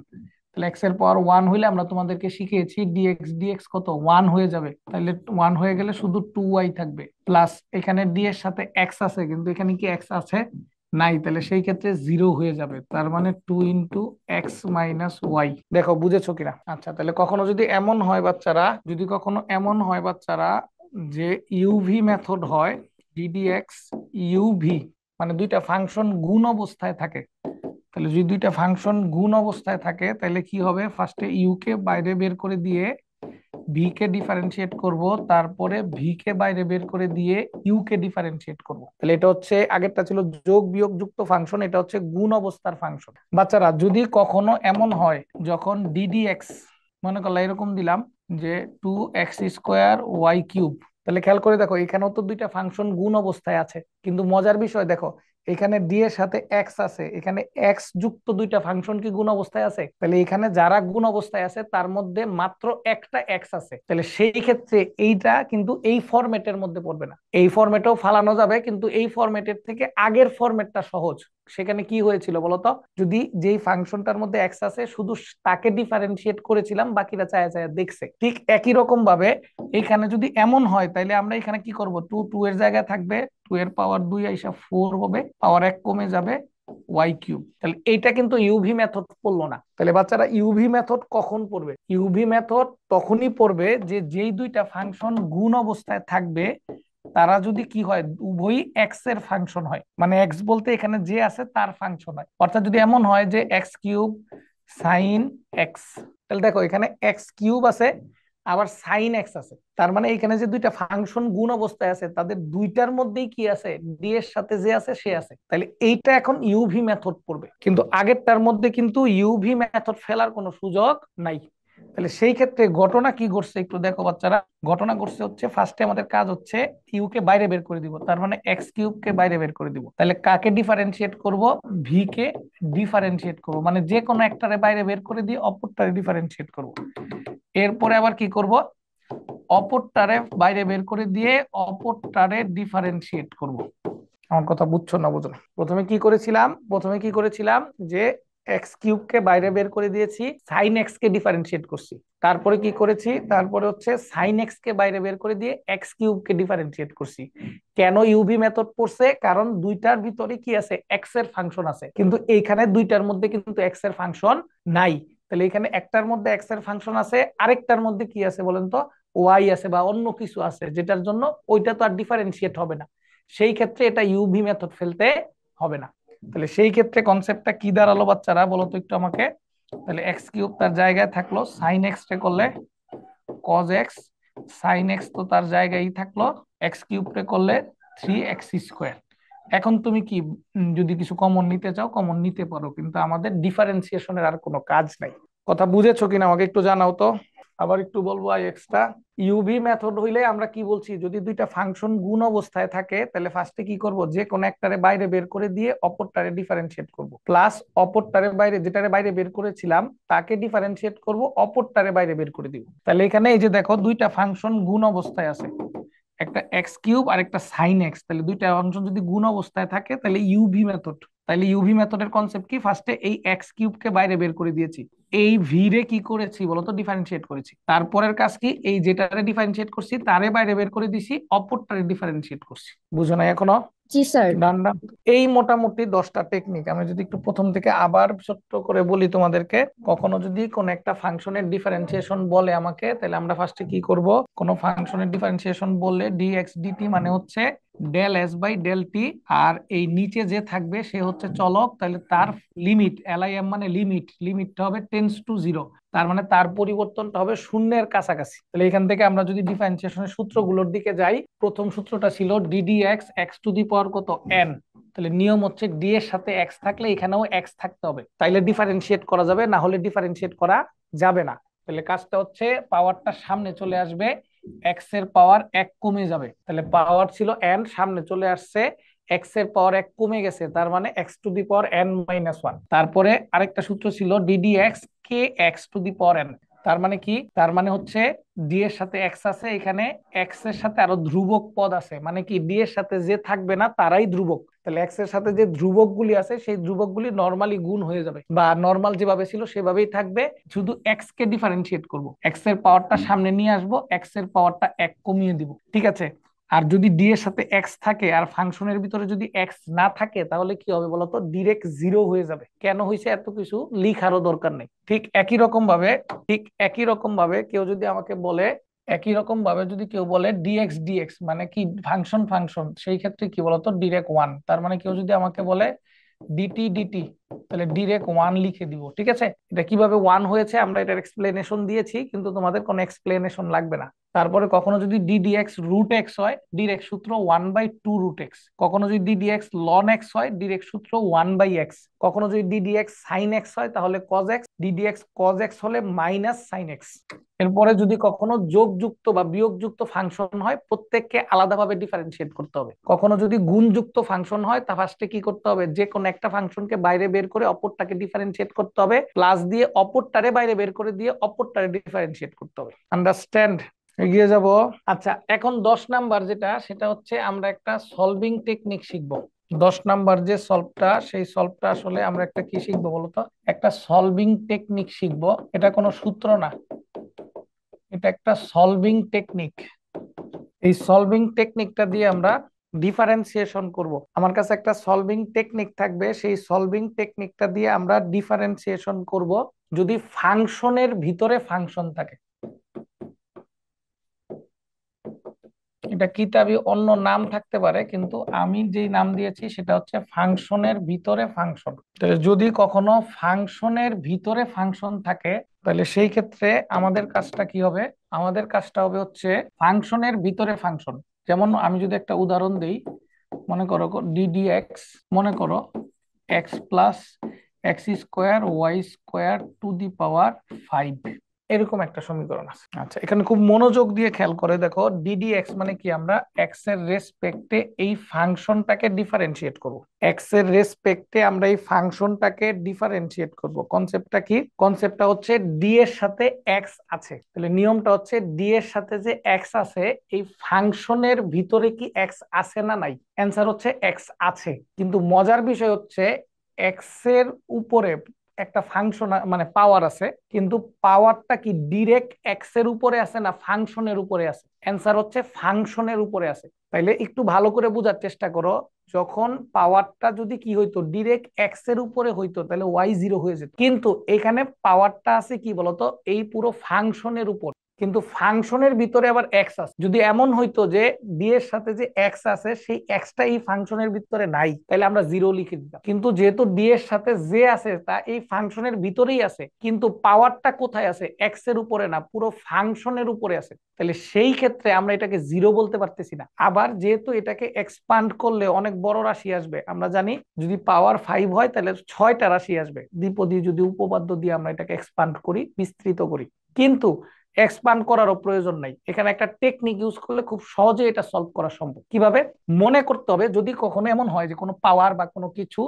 তাহলে এক্স এর পাওয়ার 1 হইলে আমরা তোমাদেরকে শিখিয়েছি ডিএক্স, ডিএক্স কত 1 হয়ে যাবে, তাহলে 1 হয়ে গেলে শুধু 2y থাকবে। প্লাস এখানে ডি এর সাথে এক্স আছে, কিন্তু এখানে কি এক্স আছে? নাই, তাহলে সেই ক্ষেত্রে 0 হয়ে যাবে, তার মানে 2 × x - y। দেখো বুঝেছো কিনা? আচ্ছা তাহলে কখনো যদি এমন হয় বাচ্চারা, যদি কখনো এমন হয় বাচ্চারা যে ইউভি মেথড হয়, ডিডিএক্স ইউভি, মানে দুইটা ফাংশন গুণ অবস্থায় থাকে, তাহলে যদি দুইটা ফাংশন গুণ অবস্থায় থাকে তাহলে কি হবে, ফার্স্টে ইউ কে বাইরে বের করে দিয়ে ভি কে ডিফারেন্সিয়েট করব, তারপরে ভি কে বাইরে বের করে দিয়ে ইউ কে ডিফারেন্সিয়েট করব। তাহলে এটা হচ্ছে, আগেরটা ছিল যোগ বিয়োগ যুক্ত ফাংশন, এটা হচ্ছে গুণ অবস্থার ফাংশন। বাচ্চারা যদি কখনো এমন হয় যখন ডিডি এক্স, মনে করলাম এরকম দিলাম যে 2x² y³ তাহলে খেয়াল করে দেখো এখানেও তো দুইটা ফাংশন গুণ অবস্থায় আছে, কিন্তু মজার বিষয় দেখো এখানে ডি এর সাথে এক্স আছে, এখানে এক্স যুক্ত দুইটা ফাংশন কি গুণ অবস্থায় আছে? তাহলে এখানে যারা গুণ অবস্থায় আছে তার মধ্যে মাত্র একটা এক্স আছে, তাহলে সেই ক্ষেত্রে এইটা কিন্তু এই ফরম্যাটের মধ্যে পড়বে না। এই ফরম্যাটেও ফালানো যাবে, কিন্তু এই ফরম্যাটের থেকে আগের ফরম্যাটটা সহজ। সেখানে কি হয়েছিল বলতো, যদি যেই ফাংশনটার মধ্যে এক্স আছে শুধু তাকে ডিফারেন্সিয়েট করেছিলাম, বাকিরা চায়া চায়া দেখছে, ঠিক একই রকম ভাবে এখানে যদি এমন হয় তাহলে আমরা এখানে কি করব, 2 এর জায়গায় থাকবে 2 এর পাওয়ার 2 আইসা 4 হবে, পাওয়ার 1 কমে যাবে y³। তাহলে এইটা কিন্তু ইউভি মেথড পড়লো না। তাহলে বাচ্চারা ইউভি মেথড কখন পড়বে? ইউভি মেথড তখনই পড়বে যে যেই দুইটা ফাংশন গুণ অবস্থায় থাকবে তারা যদি কি হয়, উভয়ই এক্স এর ফাংশন হয়, মানে এক্স বলতে এখানে যে আছে তার ফাংশন হয়। অর্থাৎ যদি এমন হয় যে x³ সাইন এক্স, তাহলে দেখো এখানে x³ আছে আবার সাইন এক্স আছে, তার মানে এখানে যে দুইটা ফাংশন গুণ অবস্থায় আছে তাদের দুইটার মধ্যেই কি আছে, ডি এর সাথে যে আছে সে আছে, তাহলে এইটা এখন ইউভি মেথড পড়বে, কিন্তু আগেরটার মধ্যে কিন্তু ইউভি মেথড ফেলার কোনো সুযোগ নাই। তাহলে সেই ক্ষেত্রে ঘটনা কি ঘটছে একটু দেখো বাচ্চারা, ঘটনা ঘটছে হচ্ছে ফার্স্টে আমাদের কাজ হচ্ছে ইউ কে বাইরে বের করে দিব, তার মানে x³ কে বাইরে বের করে দিব, তাহলে কাকে ডিফারেন্সিয়েট করব, ভি কে ডিফারেন্সিয়েট করব, মানে যে কোনো একটারে বাইরে বের করে দিয়ে অপরটারে ডিফারেন্সিয়েট করব। এরপরে আবার কি করব, অপরটারে বাইরে বের করে দিয়ে অপরটারে ডিফারেন্সিয়েট করব। আমার কথা বুঝছো না বুঝো না? প্রথমে কি করেছিলাম যে x³ কে বাইরে বের করে দিয়েছি, সাইন এক্স কে ডিফারেন্সিয়েট করছি, তারপরে কি করেছি, তারপরে হচ্ছে সাইন এক্স কে বাইরে বের করে দিয়ে x³ কে ডিফারেন্সিয়েট করছি। কেন ইউভি মেথড পড়ছে? কারণ দুইটার ভিতরে কি আছে, এক্স এর ফাংশন আছে, কিন্তু এইখানে দুইটার মধ্যে কিন্তু এক্স এর ফাংশন নাই। তাহলে এখানে একটার মধ্যে এক্স এর ফাংশন আছে, আরেকটার মধ্যে কি আছে বলেন তো, ওয়াই আছে বা অন্য কিছু আছে, যেটার জন্য ওইটা তো আর ডিফারেন্সিয়েট হবে না, সেই ক্ষেত্রে এটা ইউভি মেথড ফেলতে হবে না। তাহলে সেই ক্ষেত্রে কনসেপ্টটা কি দাঁড়ালো বাচ্চারা বলো তো একটু আমাকে। তাহলে x³ তার জায়গায় থাকলো, সাইন এক্স রে করলে কজ এক্স, সাইন এক্স তো তার জায়গায় থাকলো, x³ রে করলে 3x²। এখন তুমি কি যদি কিছু কমন নিতে চাও কমন নিতে পারো, কিন্তু আমাদের ডিফারেন্সিয়েশনের আর কোনো কাজ নাই। কথা বুঝেছো কিনা আমাকে একটু জানাও তো। আবার একটু বলবো আই এক্সটা, ইউভি মেথড হইলে আমরা কি বলছি, যদি দুইটা ফাংশন গুণ অবস্থায় থাকে তাহলে ফার্স্টে কি করব, যে কোন একটারে বাইরে বের করে দিয়ে অপরটারে ডিফারেন্সিয়েট করব, প্লাস অপরটারে বাইরে, যেটারে বাইরে বের করেছিলাম তাকে ডিফারেন্সিয়েট করব, অপরটারে বাইরে বের করে দিব। তাহলে এখানে এই যে দেখো দুইটা ফাংশন গুণ অবস্থায় আছে, একটা x³ আর একটা সাইন এক্স, তাহলে দুইটা ফাংশন যদি গুণ অবস্থায় থাকে তাহলে ইউভি মেথড, তাইলে ইউভি মেথডের কনসেপ্ট কি, ফার্স্টে এই এক্স কিউবকে বাইরে বের করে দিয়েছি, এই ভি রে কি করেছি বলতো, ডিফারেন্সিয়েট করেছি। তারপরের কাজ কি, এই যেটারে ডিফারেন্সিয়েট করছি তারে বাইরে বের করে দিছি, অপরটারে ডিফারেন্সিয়েট করছি। বুঝো না এখনো? জি স্যার। ডান ডান। এই মোটামুটি 10টা টেকনিক। আমি যদি একটু প্রথম থেকে আবার ছোট্ট করে বলি তোমাদেরকে, কখনো যদি কোন একটা ফাংশনের ডিফারেন্সিয়েশন বলে আমাকে, তাহলে আমরা ফার্স্টে কি করব, কোন ফাংশনের ডিফারেন্সিয়েশন বললে ডিএক্স ডিটি মানে হচ্ছে del s by del t, আর এই নিচে যে থাকবে সে হচ্ছে চলক, তাহলে তার লিমিট, এলআইএম মানে লিমিট, লিমিটটা হবে টেন্স টু জিরো, তার মানে তার পরিবর্তনটা হবে শূন্যের কাছাকাছি। তাহলে এখান থেকে আমরা যদি ডিফারেন্সিয়েশনের সূত্রগুলোর দিকে যাই, প্রথম সূত্রটা ছিল d d x x to the power কত, এন। তাহলে নিয়ম হচ্ছে ডি এর সাথে এক্স থাকলে এখানেও এক্স থাকতে হবে, তাইলে ডিফারেন্সিয়েট করা যাবে, না হলে ডিফারেন্সিয়েট করা যাবে না। তাহলে কাজটা হচ্ছে পাওয়ারটা সামনে চলে আসবে, এক্স এর পাওয়ার এক কমে যাবে, তাহলে পাওয়ার ছিল এন, সামনে চলে আসছে, এক্স এর পাওয়ার এক কমে গেছে, তার মানে x to the power n minus one. তারপরে আরেকটা সূত্র ছিল ডিডি এক্স কে x to the power N, তার মানে কি, তার মানে হচ্ছে ডি এর সাথে এক্স আছে, এখানে এক্স এর সাথে আরো ধ্রুবক পদ আছে, মানে কি ডি এর সাথে যে থাকবে না তারাই ধ্রুবক, তাহলে এক্স এর সাথে যে ধ্রুবক গুলি আছে সেই ধ্রুবক গুলি নর্মালি গুণ হয়ে যাবে, বা নর্মাল যেভাবে ছিল সেভাবেই থাকবে, শুধু এক্স কে ডিফারেন্সিয়েট করব, এক্স এর পাওয়ারটা সামনে নিয়ে আসবো, এক্স এর পাওয়ারটা এক কমিয়ে দিব, ঠিক আছে। আর যদি ডি এর সাথে এক্স থাকে আর ফাংশনের ভিতরে যদি এক্স না থাকে, তাহলে কি হবে বলতো, ডিরেক্ট জিরো হয়ে যাবে। কেন হয়েছে এত কিছু লিখারও দরকার নেই। ঠিক একই রকম ভাবে কেউ যদি আমাকে বলে, একই রকম ভাবে যদি কেউ বলে ডিএক্স ডিএক্স মানে কি, ফাংশন ফাংশন, সেই ক্ষেত্রে কি বলতো, ডিরেক্ট ওয়ান। তার মানে কেউ যদি আমাকে বলে ডিটি ডিটি, তাহলে ডিরেক্ট ওয়ান লিখে দিব, ঠিক আছে। এটা কিভাবে ওয়ান হয়েছে আমরা এটার এক্সপ্লেনেশন দিয়েছি, কিন্তু তোমাদের কোনো এক্সপ্লেনেশন লাগবে না। তারপরে কখনো যদি ডিডিএক্স রুট এক্স হয়, ডিরেক্ট সূত্র one by two root x. কখনো যদি ডিডিএক্স লন এক্স হয়, ডিরেক্ট সূত্র ওয়ান বাই এক্স। কখনো যদি ডিডিএক্স সাইন এক্স হয় তাহলে cos x, d d x cos x হলে মাইনাস সাইন এক্স। এরপরে যদি কখনো যোগযুক্ত বা বিয়োগযুক্ত ফাংশন হয়, প্রত্যেককে আলাদাভাবে ডিফারেন্সিয়েট করতে হবে। কখনো যদি গুণযুক্ত ফাংশন হয়, তা ফার্স্টে কি করতে হবে, যে কোনো একটা ফাংশনকে বাইরে বের করে অপরটাকে ডিফারেন্সিয়েট করতে হবে, প্লাস দিয়ে অপরটারে বাইরে বের করে দিয়ে অপরটারে ডিফারেন্সিয়েট করতে হবে। আন্ডারস্ট্যান্ড? এগিয়ে যাব। আচ্ছা, এখন 10 নাম্বার যেটা, সেটা হচ্ছে আমরা একটা সলভিং টেকনিক শিখবো। 10 নাম্বার যে সলভটা, সেই সলভটা আসলে আমরা একটা কি শিখবো বলতো, একটা সলভিং টেকনিক শিখবো। এটা কোনো সূত্র না, এটা একটা সলভিং টেকনিক। এই সলভিং টেকনিকটা দিয়ে আমরা ডিফারেন্সিয়েশন করব। আমার কাছে একটা সলভিং টেকনিক থাকবে, সেই সলভিং টেকনিকটা দিয়ে আমরা ডিফারেন্সিয়েশন করব যদি ফাংশনের ভিতরে ফাংশন থাকে। এটা কিতাবি অন্য নাম থাকতে পারে, কিন্তু আমি যেই নাম দিয়েছি সেটা হচ্ছে ফাংশনের ভিতরে ফাংশন। তাহলে যদি কখনো ফাংশনের ভিতরে ফাংশন থাকে, তাহলে সেই ক্ষেত্রে আমাদের কাজটা কি হবে, আমাদের কাজটা হবে হচ্ছে ফাংশনের ভিতরে ফাংশন। যেমন আমি যদি একটা উদাহরণ দিই, মনে করো ডিডি এক্স, মনে করো x plus x square y square to the power 5, এরকম একটা সমীকরণ আছে। আচ্ছা, এখানে খুব মনোযোগ দিয়ে খেয়াল করে দেখো, ডিডি এক্স মানে কি, আমরা এক্স এর রেসপেক্টে এই ফাংশনটাকে ডিফারেন্সিয়েট করব। এক্স এর রেসপেক্টে আমরা এই ফাংশনটাকে ডিফারেন্সিয়েট করব। কনসেপ্টটা কি, কনসেপ্টটা হচ্ছে ডি এর সাথে এক্স আছে, তাহলে নিয়মটা হচ্ছে ডি এর সাথে যে এক্স আছে, এই ফাংশনের ভিতরে কি এক্স আছে না নাই, অ্যান্সার হচ্ছে এক্স আছে। কিন্তু মজার বিষয় হচ্ছে এক্স এর উপরে একটা ফাংশন মানে পাওয়ার আছে, কিন্তু পাওয়ারটা কি ডিরেক্ট এক্স এর উপরে আছে না ফাংশনের উপরে আছে, অ্যান্সার হচ্ছে ফাংশনের উপরে আছে। তাইলে একটু ভালো করে বোঝার চেষ্টা করো, যখন পাওয়ারটা যদি কি হইতো, ডিরেক্ট এক্স এর উপরে হইতো, তাহলে ওয়াই জিরো হয়ে যেত, কিন্তু এখানে পাওয়ারটা আছে কি বলতো, এই পুরো ফাংশনের উপর, কিন্তু ফাংশনের ভিতরে আবার এক্স আছে। যদি এমন হইতো যে ডি এর সাথে যে এক্স আছে সেই এক্সটা এই ফাংশনের ভিতরে নাই, তাহলে আমরা জিরো লিখে দিতাম। কিন্তু যেহেতু ডি এর সাথে যে আছে তা এই ফাংশনের ভিতরেই আছে, কিন্তু পাওয়ারটা কোথায় আছে, এক্স এর উপরে না, পুরো ফাংশনের উপরে আছে, তাহলে সেই ক্ষেত্রে আমরা এটাকে জিরো বলতে পারতেছি না। আবার যেহেতু এটাকে এক্সপান্ড করলে অনেক বড় রাশি আসবে, আমরা জানি যদি পাওয়ার 5 হয় তাহলে 6টা রাশি আসবে, দ্বিপদী যদি উপপাদ্য দিয়ে আমরা এটাকে এক্সপান্ড করি, বিস্তৃত করি, কিন্তু এক্সপান্ড করারও প্রয়োজন নাই। এখানে একটা টেকনিক ইউজ করলে খুব সহজে এটা সলভ করা সম্ভব। কিভাবে, মনে করতে হবে যদি কখনো এমন হয় যে কোনো পাওয়ার বা কোনো কিছু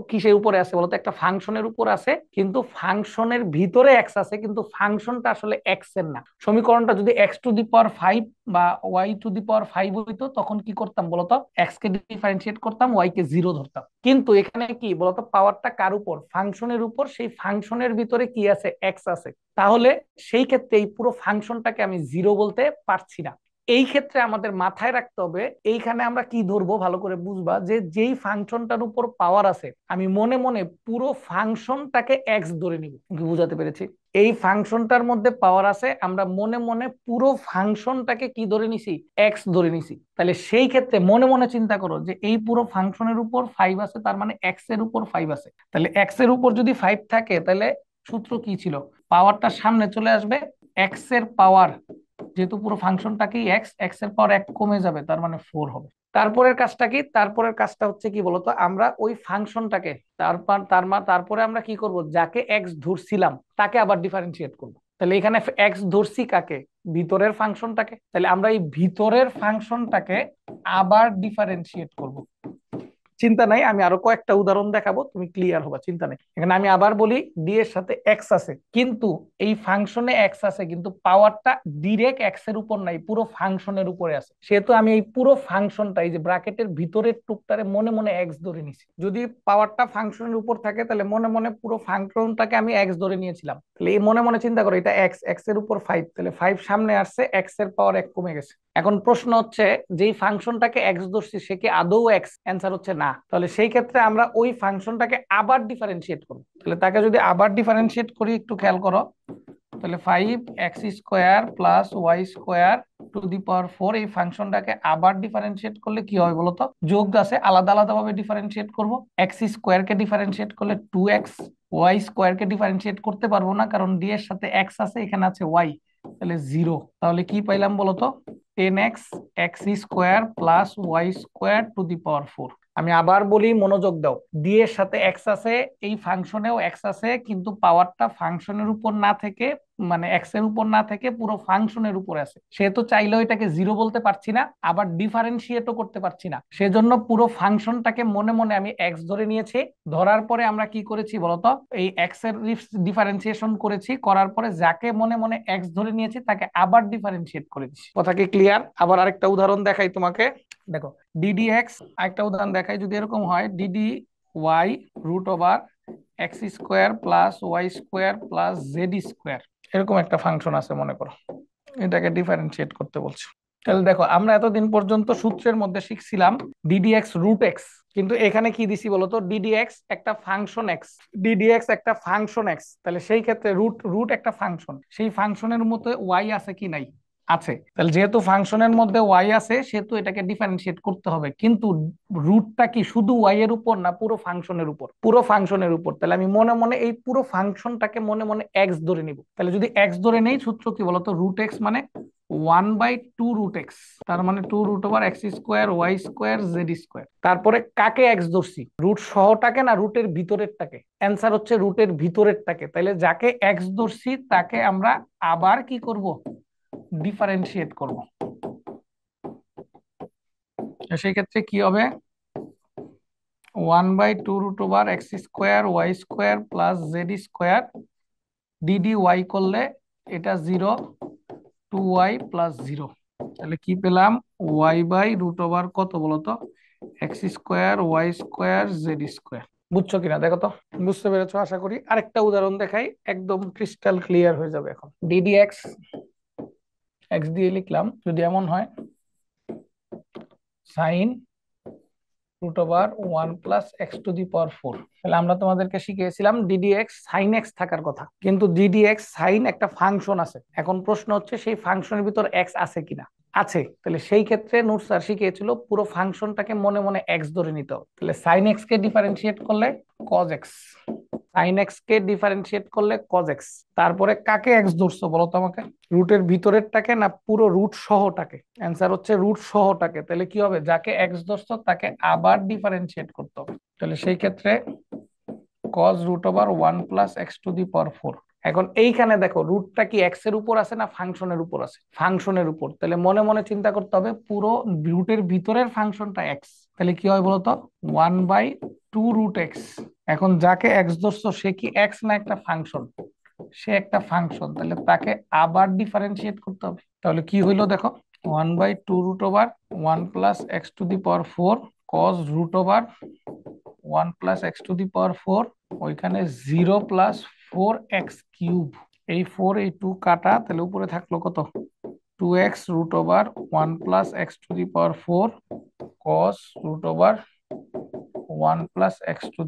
কিসের উপরে আছে বলতো, একটা ফাংশনের উপর আছে, কিন্তু ফাংশনের ভিতরে এক্স আছে, কিন্তু ফাংশনটা আসলে এক্স এর না। সমীকরণটা যদি x to the power five বা y to the power five হইতো, তখন কি করতাম বলতো, এক্স কে ডিফারেন্সিয়েট করতাম, ওয়াই কে জিরো ধরতাম। কিন্তু এখানে কি বলতো, পাওয়ারটা কার উপর, ফাংশনের উপর, সেই ফাংশনের ভিতরে কি আছে, এক্স আছে। তাহলে সেই ক্ষেত্রে এই পুরো ফাংশনটাকে আমি জিরো বলতে পারছি না। এই ক্ষেত্রে আমাদের মাথায় রাখতে হবে, এইখানে আমরা কি ধরবো ভালো করে বুঝবা, যে যেই ফাংশনটার উপর পাওয়ার আছে আমি মনে মনে পুরো ফাংশনটাকে এক্স ধরে নিব। কি বুঝাতে পেরেছি? এই ফাংশনটার মধ্যে পাওয়ার আছে, আমরা মনে মনে পুরো ফাংশনটাকে কি ধরে নিছি, এক্স ধরে নিছি। তাহলে সেই ক্ষেত্রে মনে মনে চিন্তা করো যে এই পুরো ফাংশনের উপর ফাইভ আছে, তার মানে এক্স এর উপর ফাইভ আছে। তাহলে এক্স এর উপর যদি ফাইভ থাকে, তাহলে সূত্র কি ছিল, পাওয়ারটা সামনে চলে আসবে, এক্স এর পাওয়ার, যেহেতু পুরো ফাংশনটাকেই এক্স, এক্স এর পাওয়ার এক কমে যাবে, তার মানে ফোর হবে। তারপরের কাজটা কি, তারপরের কাজটা হচ্ছে কি বলতো, আমরা ওই ফাংশনটাকে তারপরে আমরা কি করব, যাকে এক্স ধরছিলাম তাকে আবার ডিফারেন্সিয়েট করব। তাহলে এখানে এক্স ধরছি কাকে, ভিতরের ফাংশনটাকে, তাহলে আমরা এই ভিতরের ফাংশনটাকে আবার ডিফারেন্সিয়েট করব। চিন্তা নাই, আমি আরো কয়েকটা উদাহরণ দেখাবো, তুমি ক্লিয়ার হবা, চিন্তা নেই। এখানে আমি আবার বলি, ডি এর সাথে এক্স আছে, কিন্তু এই ফাংশনে এক্স আছে, কিন্তু পাওয়ারটা ডিরেক্ট এক্স এর উপর নাই, পুরো ফাংশনের উপরে আছে। সেহেতু আমি এই পুরো ফাংশনটা, এই যে ব্র্যাকেটের ভিতরের টুকটারে মনে মনে এক্স ধরে নিছি। যদি পাওয়ারটা ফাংশনের উপর থাকে, তাহলে মনে মনে পুরো ফাংশনটাকে আমি এক্স ধরে নিয়েছিলাম। তাহলে এই মনে মনে চিন্তা করো, এটা এক্স, এক্স এর উপর ফাইভ, তাহলে ফাইভ সামনে আসছে, এক্স এর পাওয়ার এক কমে গেছে। এখন প্রশ্ন হচ্ছে, যেই ফাংশনটাকে এক্স ধরছি সে কি আদৌ এক্স? অ্যান্সার হচ্ছে না। তাহলে সেই ক্ষেত্রে আমরা ওই ফাংশনটাকে আবার ডিফারেন্সিয়েট করব। তাহলে তাকে যদি আবার ডিফারেন্সিয়েট করি, একটু খেয়াল করো, তাহলে five x square plus y square to the power four, এই ফাংশনটাকে আবার ডিফারেন্সিয়েট করলে কি হয় বলতো, যোগ আছে, আলাদা আলাদা ভাবে ডিফারেন্সিয়েট করব। এক্স স্কোয়ার কে ডিফারেন্সিয়েট করলে টু এক্স, ওয়াই স্কোয়ার কে ডিফারেন্সিয়েট করতে পারবো না, কারণ ডি এর সাথে এক্স আছে, এখানে আছে ওয়াই, তাহলে জিরো। তাহলে কি পাইলাম বলতো, ten x x square plus y square to the power four. আমি আবার বলি, মনোযোগ দাও, ডি এর সাথে এক্স আছে, এই ফাংশনেও এক্স আছে, কিন্তু পাওয়ারটা ফাংশনের উপর না থেকে, মানে এক্স এর উপর না থেকে পুরো ফাংশনের উপর আছে। সেহেতু চাইলেও এটাকে জিরো বলতে পারছি না, আবার ডিফারেন্সিয়েটও করতে পারছি না। সেজন্য পুরো ফাংশনটাকে মনে মনে আমি এক্স ধরে নিয়েছি। ধরার পরে আমরা কি করেছি বলতো, এই এক্স এর ডিফারেন্সিয়েশন করেছি, করার পরে যাকে মনে মনে এক্স ধরে নিয়েছি তাকে আবার ডিফারেন্সিয়েট করেছি। কথা কি ক্লিয়ার? আবার আরেকটা উদাহরণ দেখাই তোমাকে, দেখো, ডিডি এক্স, আরেকটা উদাহরণ দেখাই, যদি এরকম হয়, d d y root over x square plus y square plus z square, এরকম একটা ফাংশন আছে মনে করো, এটাকে ডিফারেন্সিয়েট করতে বলছে। তাহলে দেখো, আমরা এতদিন পর্যন্ত সূত্রের মধ্যে শিখছিলাম ডিডি এক্স রুট এক্স, কিন্তু এখানে কি দিছি বলতো, ডিডি এক্স একটা ফাংশন এক্স, ডিডি এক্স একটা ফাংশন এক্স, তাহলে সেই ক্ষেত্রে রুট রুট একটা ফাংশন, সেই ফাংশনের মধ্যে ওয়াই আছে কি নাই, আছে। তাহলে যেহেতু ফাংশনের মধ্যে ওয়াই আছে, সেহেতু এটাকে ডিফারেন্সিয়েট করতে হবে। কিন্তু রুটটা কি শুধু ওয়াই এর উপর না পুরো ফাংশনের উপর? পুরো ফাংশনের উপর। তাহলে আমি মনে মনে এই পুরো ফাংশনটাকে মনে মনে এক্স ধরে নিব। তাহলে যদি এক্স ধরে নেই, সূত্র কি বলতো, রুট এক্স মানে one by two root x, তার মানে two root over x square y square z square. তারপরে কাকে এক্স ধরছি, রুট সহটাকে না রুটের ভিতরেরটাকে? অ্যান্সার হচ্ছে রুটের ভিতরেরটাকে। তাহলে যাকে এক্স ধরছি তাকে আমরা আবার কি করব, ডিফারেন্সিয়েট করব। সেই ক্ষেত্রে কি হবে, one by two root over x square y square plus z square, d d y করলে এটা zero, two y plus zero. তাহলে কি পেলাম, ওয়াই বাই রুট ওভার কত বলতো, x square y square z square. বুঝছো কিনা দেখো তো, বুঝতে পেরেছো আশা করি। আরেকটা উদাহরণ দেখাই, একদম ক্রিস্টাল ক্লিয়ার হয়ে যাবে এখন। ডিডি এক্স, এক্স দিয়ে লিখলাম, যদি এমন হয় sine root over one plus x to the power four. তাহলে আমরা তোমাদেরকে শিখিয়েছিলাম ডিডি এক্স সাইন এক্স থাকার কথা, কিন্তু ডিডি এক্স সাইন একটা ফাংশন আছে। এখন প্রশ্ন হচ্ছে সেই ফাংশনের ভিতর এক্স আছে কিনা, আছে। তাহলে সেই ক্ষেত্রে নূর স্যার শিখিয়েছিল পুরো ফাংশনটাকে মনে মনে এক্স ধরে নিতে হবে। তাহলে সাইন এক্স কে ডিফারেন্সিয়েট করলে কজ এক্স, সাইন এক্স কে ডিফারেন্সিয়েট করলে কজ এক্স। তারপরে কাকে এক্স ধরছো বলো তো আমাকে, রুটের ভিতরেরটাকে না পুরো রুট সহটাকে? অ্যান্সার হচ্ছে রুট সহটাকে। তাহলে কি হবে, যাকে এক্স ধরছো তাকে আবার ডিফারেন্সিয়েট করতে হবে। তাহলে সেই ক্ষেত্রে cos root over one plus x to the power four. এখন এইখানে দেখো, রুটটা কি এক্স এর উপর আছে না ফাংশনের উপর আছে? ফাংশনের উপর। তাহলে মনে মনে চিন্তা করতে হবে পুরো রুটের ভিতরের ফাংশনটা এক্স, তাহলে কি হয় বলতো, 1/2√x। এখন যাকে এক্স ধরছো সে কি এক্স না একটা ফাংশন? সে একটা ফাংশন, তাহলে তাকে আবার ডিফারেন্সিয়েট করতে হবে। তাহলে কি হইলো দেখো, 1/2√1 + x⁴ cos√1 + x⁴, ওইখানে 0 + 4x³ এই 4 এই 2 কাটা, তাহলে উপরে থাকলো কত, 2x√1 + x⁴ cos√1 + x⁴।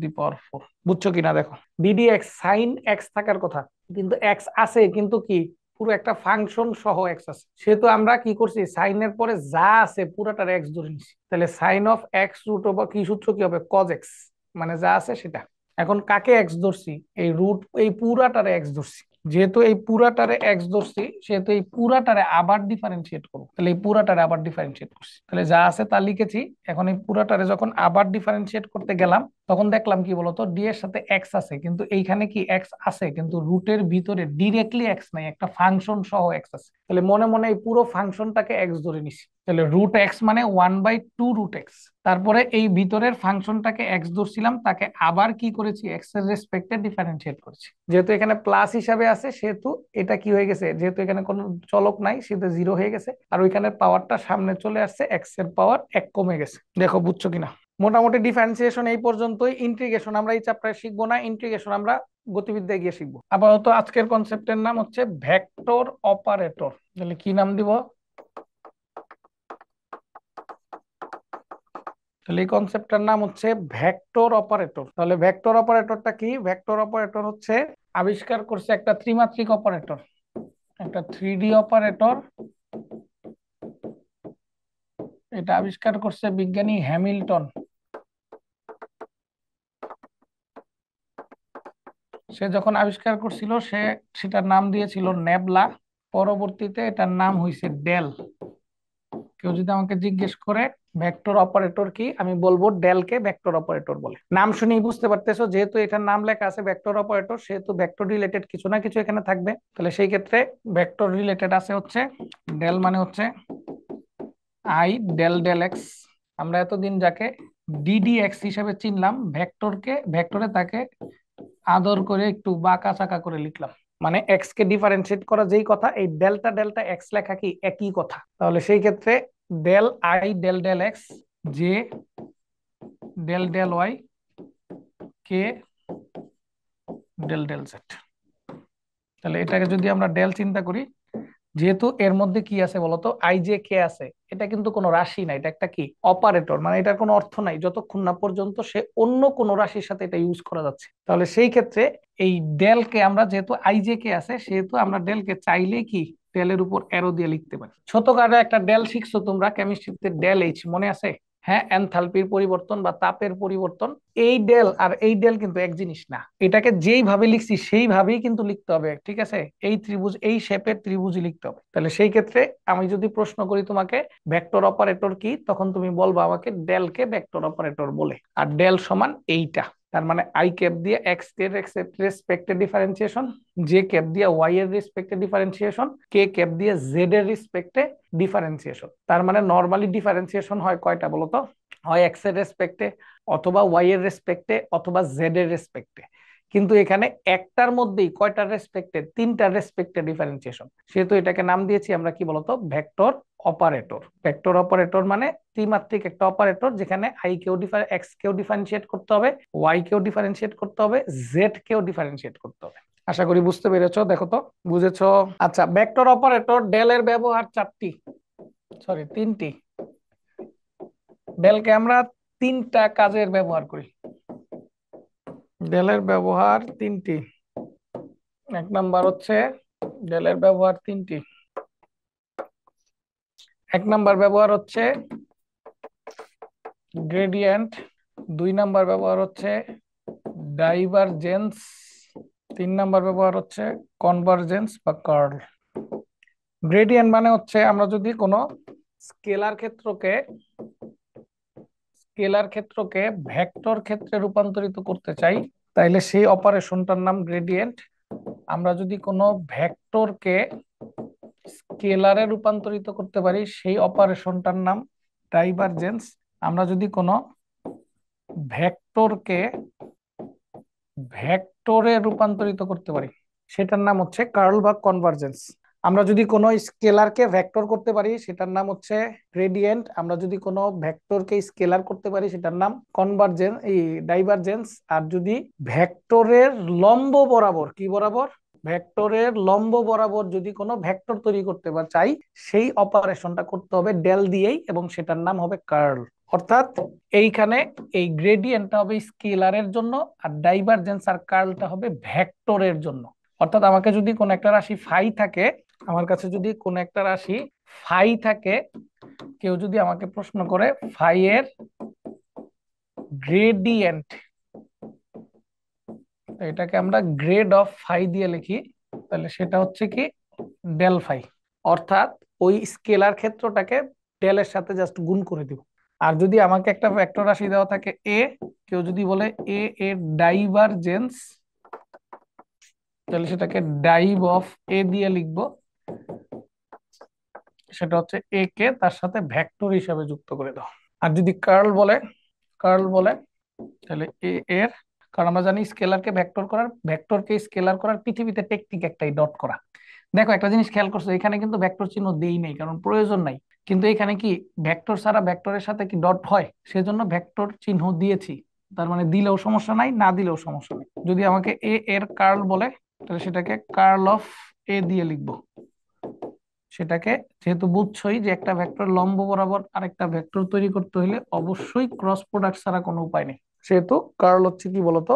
বুঝছো কিনা দেখো, ddx সাইন এক্স থাকার কথা, কিন্তু এক্স আছে, কিন্তু কি পুরো একটা ফাংশন সহ এক্স আছে, সেহেতু আমরা কি করছি, সাইনের পরে যা আছে পুরোটার এক্স ধরে নিছি। তাহলে সাইন অফ x√, কি সূত্র কি হবে, cos x, মানে যা আছে সেটা। এখন কাকে এক্স ধরছি, এই রুট, এই পুরাটারে এক্স ধরছি। যেহেতু এই পুরাটারে এক্স ধরছি, সেহেতু এই পুরাটারে আবার ডিফারেন্সিয়েট করবো। তাহলে এই পুরাটারে আবার ডিফারেন্সিয়েট করছি, তাহলে যা আছে তা লিখেছি। এখন এই পুরাটারে যখন আবার ডিফারেন্সিয়েট করতে গেলাম, তখন দেখলাম কি বলতো, ডি এর সাথে এক্স আছে, কিন্তু এইখানে কি এক্স আছে, কিন্তু রুটের ভিতরে ডিরেক্টলি এক্স নাই, একটা ফাংশন সহ এক্স আছে। তাহলে মনে মনে এই পুরো ফাংশনটাকে এক্স ধরে নিছি। তাহলে √x মানে 1/2√x। তারপরে এই ভিতরের ফাংশনটাকে এক্স ধরছিলাম, তাকে আবার কি করেছি, এক্স এর রেসপেক্টে ডিফারেন্সিয়েট করেছি। যেহেতু এখানে প্লাস হিসাবে আছে, সেহেতু এটা কি হয়ে গেছে, যেহেতু এখানে কোনো চলক নাই, সেটা 0 হয়ে গেছে, আর ওইখানের পাওয়ারটা সামনে চলে আসছে, এক্স এর পাওয়ার 1 কমে গেছে। দেখো বুঝছো কিনা। মোটামুটি ডিফারেন্সিয়েশন এই পর্যন্তই। ইন্টিগ্রেশন আমরা এই চ্যাপ্টারে শিখবো না, ইন্টিগ্রেশন আমরা গতিবিদ্যায় গিয়ে শিখবো। আপাতত আজকের কনসেপ্টের নাম হচ্ছে ভেক্টর অপারেটর। তাহলে কি নাম দিব, তাহলে এই কনসেপ্টটার নাম হচ্ছে ভেক্টর অপারেটর। তাহলে ভেক্টর অপারেটরটা কি, ভেক্টর অপারেটর হচ্ছে আবিষ্কার করছে একটা ত্রিমাত্রিক অপারেটর, একটা 3D অপারেটর। এটা আবিষ্কার করছে বিজ্ঞানী হ্যামিল্টন। সে যখন আবিষ্কার করছিল, সেটার নাম দিয়েছিল নেবলা। পরবর্তীতে এটার নাম হয়েছে ডেল। কেউ যদি আমাকে জিজ্ঞেস করে ভেক্টর অপারেটর কি, আমি বলবো ডেলকে ভেক্টর অপারেটর বলে। নাম শুনেই বুঝতে পারতেছো, যেহেতু এটার নাম লেখা আছে ভেক্টর অপারেটর, সেহেতু ভেক্টর রিলেটেড কিছু না কিছু এখানে থাকবে। তাহলে সেই ক্ষেত্রে ভেক্টর রিলেটেড আছে হচ্ছে ডেল, মানে হচ্ছে আই ডেল ডেল এক্স। আমরা এতদিন যাকে ডিডিএক্স হিসেবে চিনলাম, ভেক্টরে তাকে আদর করে একটু বাঁকা চাকা করে লিখলাম। মানে এক্স কে ডিফারেন্সিয়েট করা যেই কথা, এই ডেল্টা ডেল্টা এক্স লেখা কি একই কথা। তাহলে সেই ক্ষেত্রে del i del del x, j del del y, k del del z. তাহলে এটাকে যদি আমরা ডেল চিন্তা করি, যেহেতু এর মধ্যে কি আছে বলতো, আই জে কে আছে, এটা কিন্তু কোনো রাশি না, এটা একটা কি অপারেটর, মানে এটার কোনো অর্থ নাই যতক্ষণ না পর্যন্ত সে অন্য কোনো রাশির সাথে এটা ইউজ করা যাচ্ছে। তাহলে সেই ক্ষেত্রে এই ডেল কে আমরা, যেহেতু আই জে কে আছে, সেহেতু আমরা ডেল কে চাইলে কি ডেলের উপর অ্যারো দিয়ে লিখতে পারি। ছোটখাটো একটা ডেল শিখছো তোমরা কেমিস্ট্রিতে, ডেল এইচ মনে আছে? হ্যাঁ, এনথালপির পরিবর্তন বা তাপের পরিবর্তন। এই ডেল আর এই ডেল কিন্তু এক জিনিস না, এটাকে যেইভাবে লিখছি সেইভাবেই কিন্তু লিখতে হবে, ঠিক আছে? এই ত্রিভুজ, এই শেপের ত্রিভুজই লিখতে হবে। তাহলে সেই ক্ষেত্রে আমি যদি প্রশ্ন করি তোমাকে ভেক্টর অপারেটর কি, তখন তুমি বলবা আমাকে ডেল কে ভেক্টর অপারেটর বলে। আর ডেল সমান এইটা, তার মানে আই ক্যাপ দিয়ে এক্স এর রেসপেক্টে ডিফারেন্সিয়েশন, জে ক্যাপ দিয়ে ওয়াই এর রেসপেক্টে ডিফারেন্সিয়েশন, কে ক্যাপ দিয়ে জেড এর রেসপেক্টে ডিফারেন্সিয়েশন। তার মানে নরমালি ডিফারেন্সিয়েশন হয় কয়টা বলতো, হয় এক্স এর রেসপেক্টে, অথবা ওয়াই এর রেসপেক্টে, অথবা জেড এর রেসপেক্টে। কিন্তু এখানে একটার মধ্যেই কয়টার রেসপেক্টে, তিনটার রেসপেক্টে ডিফারেন্সিয়েশন, সেহেতু এটাকে নাম দিয়েছি আমরা কি বলতো, ভেক্টর অপারেটর। ভেক্টর অপারেটর মানে ত্রিমাত্রিক একটা অপারেটর, যেখানে আই কেও এক্স কেও ডিফারেন্সিয়েট করতে হবে, ওয়াই কেও ডিফারেন্সিয়েট করতে হবে, জেড কেও ডিফারেন্সিয়েট করতে হবে। আশা করি বুঝতে পেরেছো, দেখো তো বুঝেছো। আচ্ছা, ভেক্টর অপারেটর ডেল এর ব্যবহার তিনটি। ডেলকে আমরা তিনটা কাজের ব্যবহার করি। ডেলের ব্যবহার তিনটি। এক নাম্বার হচ্ছে, ডেলের ব্যবহার তিনটি। এক নাম্বার ব্যবহার হচ্ছে গ্রেডিয়েন্ট, দুই নাম্বার ব্যবহার হচ্ছে ডাইভারজেন্স, তিন নাম্বার ব্যবহার হচ্ছে কনভারজেন্স বা কার্ল। গ্রেডিয়েন্ট মানে হচ্ছে, আমরা যদি কোনো স্কেলার ক্ষেত্রকে ভেক্টর ক্ষেত্রে রূপান্তরিত করতে চাই, তাইলে সেই অপারেশনটার নাম গ্রেডিয়েন্ট। আমরা যদি কোনো ভেক্টরকে স্কেলারে রূপান্তরিত করতে পারি, সেই অপারেশনটার নাম ডাইভারজেন্স। আমরা যদি কোনো ভেক্টরকে ভেক্টরে রূপান্তরিত করতে পারি সেটার নাম হচ্ছে কার্ল বা কনভার্জেন্স। আমরা যদি কোনো স্কেলারকে ভেক্টর করতে পারি সেটার নাম হচ্ছে গ্রেডিয়েন্ট। আমরা যদি কোনো ভেক্টরকে স্কেলার করতে পারি সেটার নাম কনভার্জেন্স, এই ডাইভারজেন্স। আর যদি ভেক্টরের লম্ব বরাবর, কি বরাবর, ভেক্টরের লম্ব বরাবর যদি কোনো ভেক্টর তৈরি করতে বা চাই, সেই অপারেশনটা করতে হবে ডেল দিয়েই, এবং সেটার নাম হবে কার্ল। অর্থাৎ এইখানে এই গ্রেডিয়েন্টটা হবে স্কেলারের জন্য, আর ডাইভারজেন্স আর কার্লটা হবে ভেক্টরের জন্য। অর্থাৎ আমাকে যদি কোন একটা রাশি ফাই থাকে, আমার কাছে যদি কোন একটা রাশি ফাই থাকে, কেউ যদি আমাকে প্রশ্ন করে ফাই এর গ্রেডিয়েন্ট, এটাকে আমরা গ্রেড অফ ফাই দিয়ে লিখি, তাহলে সেটা হচ্ছে কি ডেল ফাই। অর্থাৎ ওই স্কেলার ক্ষেত্রটাকে ডেলের সাথে জাস্ট গুণ করে দিব। আর যদি আমাকে একটা ভেক্টর রাশি দেওয়া থাকে এ, কেউ যদি বলে এ এর ডাইভারজেন্স, তাহলে সেটাকে ডাইভ অফ এ দিয়ে লিখবো। সেটা হচ্ছে এ কে তার সাথে ভেক্টর হিসাবে যুক্ত করে দাও। আর যদি কার্ল বলে, কার্ল বলে তাহলে এ এর, কারণ আমরা জানি স্কেলারকে ভেক্টর করার, ভেক্টরকে স্কেলার করার পৃথিবীতে টেকনিক একটাই, ডট করা। দেখো একটা জিনিস খেয়াল করছো, এখানে কিন্তু ভেক্টর চিহ্ন দেই নেই কারণ প্রয়োজন নাই, কিন্তু এখানে কি ভেক্টর ছাড়া ভেক্টরের সাথে কি ডট হয়, সেজন্য ভেক্টর চিহ্ন দিয়েছি। তার মানে দিলেও সমস্যা নাই, না দিলেও সমস্যা নেই। যদি আমাকে এ এর কার্ল বলে, তাহলে সেটাকে কার্ল অফ এ দিয়ে লিখবো। সেটাকে, যেহেতু বুঝছোই যে একটা ভেক্টর লম্ব বরাবর আরেকটা ভেক্টর তৈরি করতে হলে অবশ্যই ক্রস প্রোডাক্ট ছাড়া কোনো উপায় নেই, সেহেতু কার্ল হচ্ছে কি বলতো,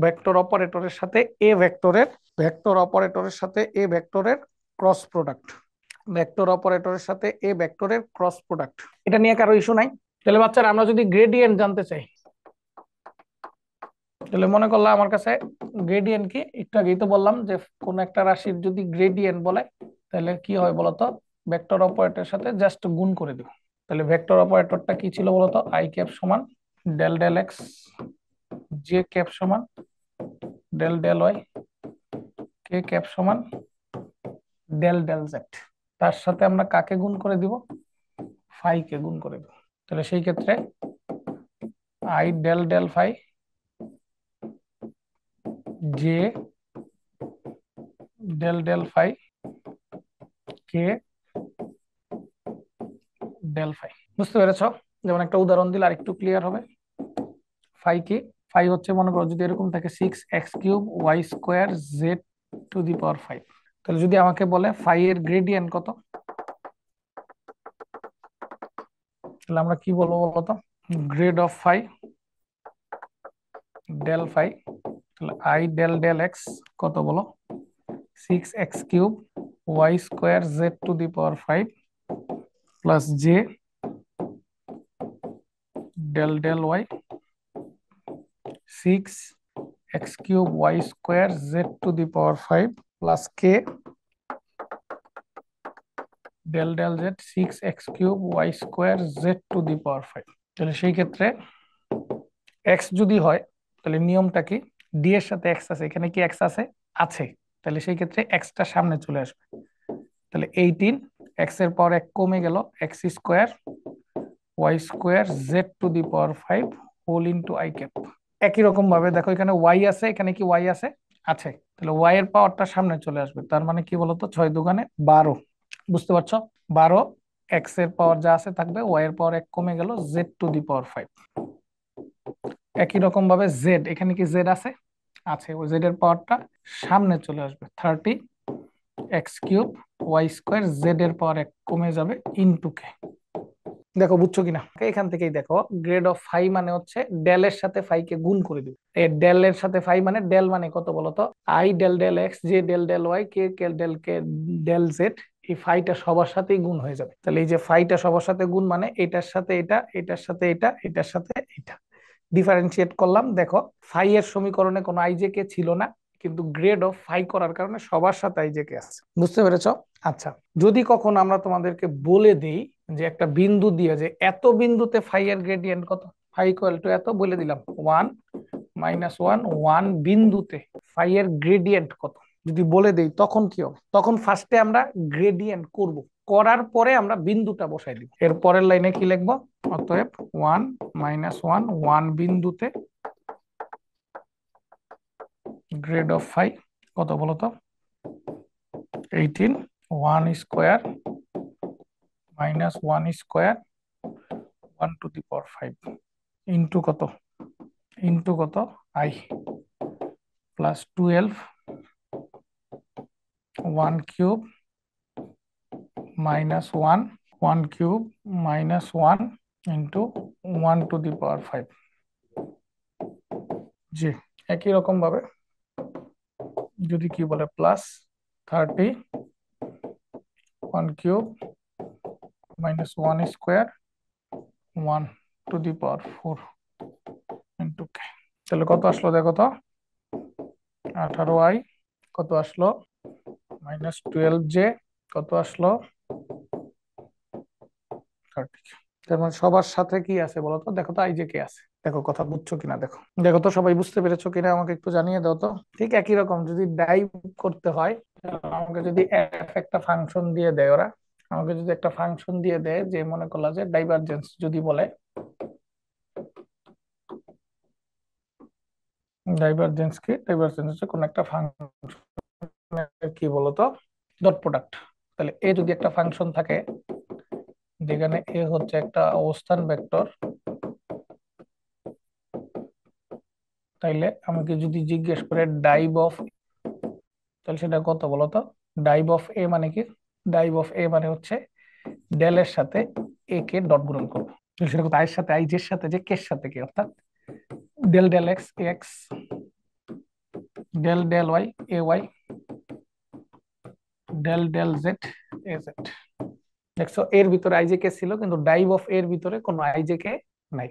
ভেক্টর অপারেটরের সাথে এ ভেক্টরের, ভেক্টর অপারেটরের সাথে এ ভেক্টরের ক্রস প্রোডাক্ট, ভেক্টর অপারেটরের সাথে এ ভেক্টরের ক্রস প্রোডাক্ট। এটা নিয়ে কারো ইস্যু নাই? তাহলে বাচ্চারা আমরা যদি গ্রেডিয়েন্ট জানতে চাই, তাহলে মনে করলাম আমার কাছে গ্রেডিয়েন্ট কি, একটু আগেই তো বললাম যে কোন একটা রাশির যদি গ্রেডিয়েন্ট বলে তাহলে কি হয় বলতো, ভেক্টর অপারেটরের সাথে জাস্ট গুণ করে দিব। তাহলে ভেক্টর অপারেটরটা কি ছিল বলতো, আই ক্যাপ সমান del del x, j cap সমান del del y, k cap সমান ডেল ডেল জেড। তার সাথে আমরা কাকে গুণ করে দিব, ফাই কে গুণ করে দিব। তাহলে সেই ক্ষেত্রে i del del phi, j del del phi, k del phi. বুঝতে পেরেছো? যেমন একটা উদাহরণ দিলে আরেকটু ক্লিয়ার হবে। ফাই কি, ফাই হচ্ছে মনে করো যদি এরকম থাকে 6x³ y² z⁵, তাহলে যদি আমাকে বলে ফাই এর গ্রেডিয়েন্ট কত, তাহলে আমরা কি বলবো বলতো, grad of phi del phi, তাহলে আই ডেল ডেল এক্স কত বলো, 6x³ y² z⁵ plus j del del y 6x³ y² z⁵ plus k del del z 6x³ y² z⁵। তাহলে সেই ক্ষেত্রে এক্স যদি হয় তাহলে নিয়মটা কি, ডি এর সাথে এক্স আছে, এখানে কি এক্স আছে, আছে, তাহলে সেই ক্ষেত্রে এক্সটা সামনে চলে আসবে। তাহলে 18, এক্স এর পাওয়ার 1 কমে গেল, x² y² z⁵ whole into I cap. একই রকম ভাবে দেখো এখানে ওয়াই আছে, এখানে কি ওয়াই আছে, আছে, তাহলে ওয়াই এর পাওয়ারটা সামনে চলে আসবে। তার মানে কি বলতো, 6 দুগুণে 12। বুঝতে পারছো? 12, এক্স এর পাওয়ার যা আছে থাকবে, ওয়াই এর পাওয়ার 1 কমে গেল, z⁵। একই রকম ভাবে জেড, এখানে কি জেড আছে, আছে, ওই জেড এর পাওয়ারটা সামনে চলে আসবে, 30x³ y² জেড এর পাওয়ার 1 কমে যাবে ইনটু কে। দেখো বুঝছো কিনা, এখান থেকেই দেখো গ্রেড অফ ফাই মানে হচ্ছে ডেল এর সাথে ফাই কে গুণ করে দিবে। এই ডেল এর সাথে ফাই মানে ডেল মানে কত বলতো, i del del x, j del del y, k k del k del z. এই ফাইটা সবার সাথেই গুণ হয়ে যাবে। তাহলে এই যে ফাইটা সবার সাথে গুণ মানে এটার সাথে এটা, এটার সাথে এটা, এটার সাথে এটা, ডিফারেন্সিয়েট করলাম। দেখো ফাই এর সমীকরণে কোনো আইজেকে ছিল না, কিন্তু গ্রেড অফ ফাই করার কারণে সবার সাথে আইজেকে আছে। বুঝতে পেরেছো? আচ্ছা, যদি কখন আমরা তোমাদেরকে বলে দেই যে একটা বিন্দু দিয়ে যে এত বিন্দুতে ফাই এর গ্রেডিয়েন্ট কত, ফাই ইকুয়াল টু এত, বলে দিলাম 1 - 1, 1 বিন্দুতে ফাই এর গ্রেডিয়েন্ট কত, যদি বলে দেই তখন কি হবে, তখন ফার্স্টে আমরা গ্রেডিয়েন্ট করব। করার পরে আমরা বিন্দুটা বসাই দিব। এর পরের লাইনে কি লিখবো? অতএব 1 - 1 1 বিন্দুতে গ্রেড অফ ফাই কত বলতো? 18 1 square -1 square 1 to the power 5 into কত? ইন্টু কত? I plus 12 1 cube -1 1 cube -1 into 1 to the power 5। জি, একই রকম ভাবে যদি কি বলে plus 30 1 cube -1 square 1 to the power 4 into k. তাহলে কত আসলো দেখো তো? 18i কত আসলো? -12j কত আসলো? 30। তার মানে সবার সাথে কি আছে বলতো? দেখো তো আই যে কে আছে। দেখো কথা বুঝছো কিনা দেখো। দেখো তো সবাই বুঝতে পেরেছো কিনা আমাকে একটু জানিয়ে দাও তো। ঠিক একই রকম যদি ডাইভ করতে হয়, আমাকে যদি এফ একটা ফাংশন দিয়ে দেয় ওরা, আমাকে যদি একটা ফাংশন দিয়ে দেয় যে মনে করলা যে ডাইভারজেন্স যদি বলে, ডাইভারজেন্স কি? ডাইভারজেন্স হচ্ছে কোন একটা ফাংশন কি বলতো ডট প্রোডাক্ট। তাহলে এ যদি একটা ফাংশন থাকে যেখানে এ হচ্ছে একটা অবস্থান ভেক্টর, তাইলে আমাকে যদি জিজ্ঞেস করে ডাইভ অফ, তাহলে সেটা কত বলতো? ডাইভ অফ এ মানে কি? ডাইভ অফ এ মানে হচ্ছে ডেল এর সাথে এ কে ডট গুণন করবো। সেটা কত? আই এর সাথে আই, জের সাথে যে, কে এর সাথে কে, অর্থাৎ del del x x, del del y এ ওয়াই, ডেল ডেল জেড এ জেড। দেখছো এর ভিতরে আইজেকে ছিল কিন্তু ডাইভ অফ এর ভিতরে কোনো আইজেকে নাই।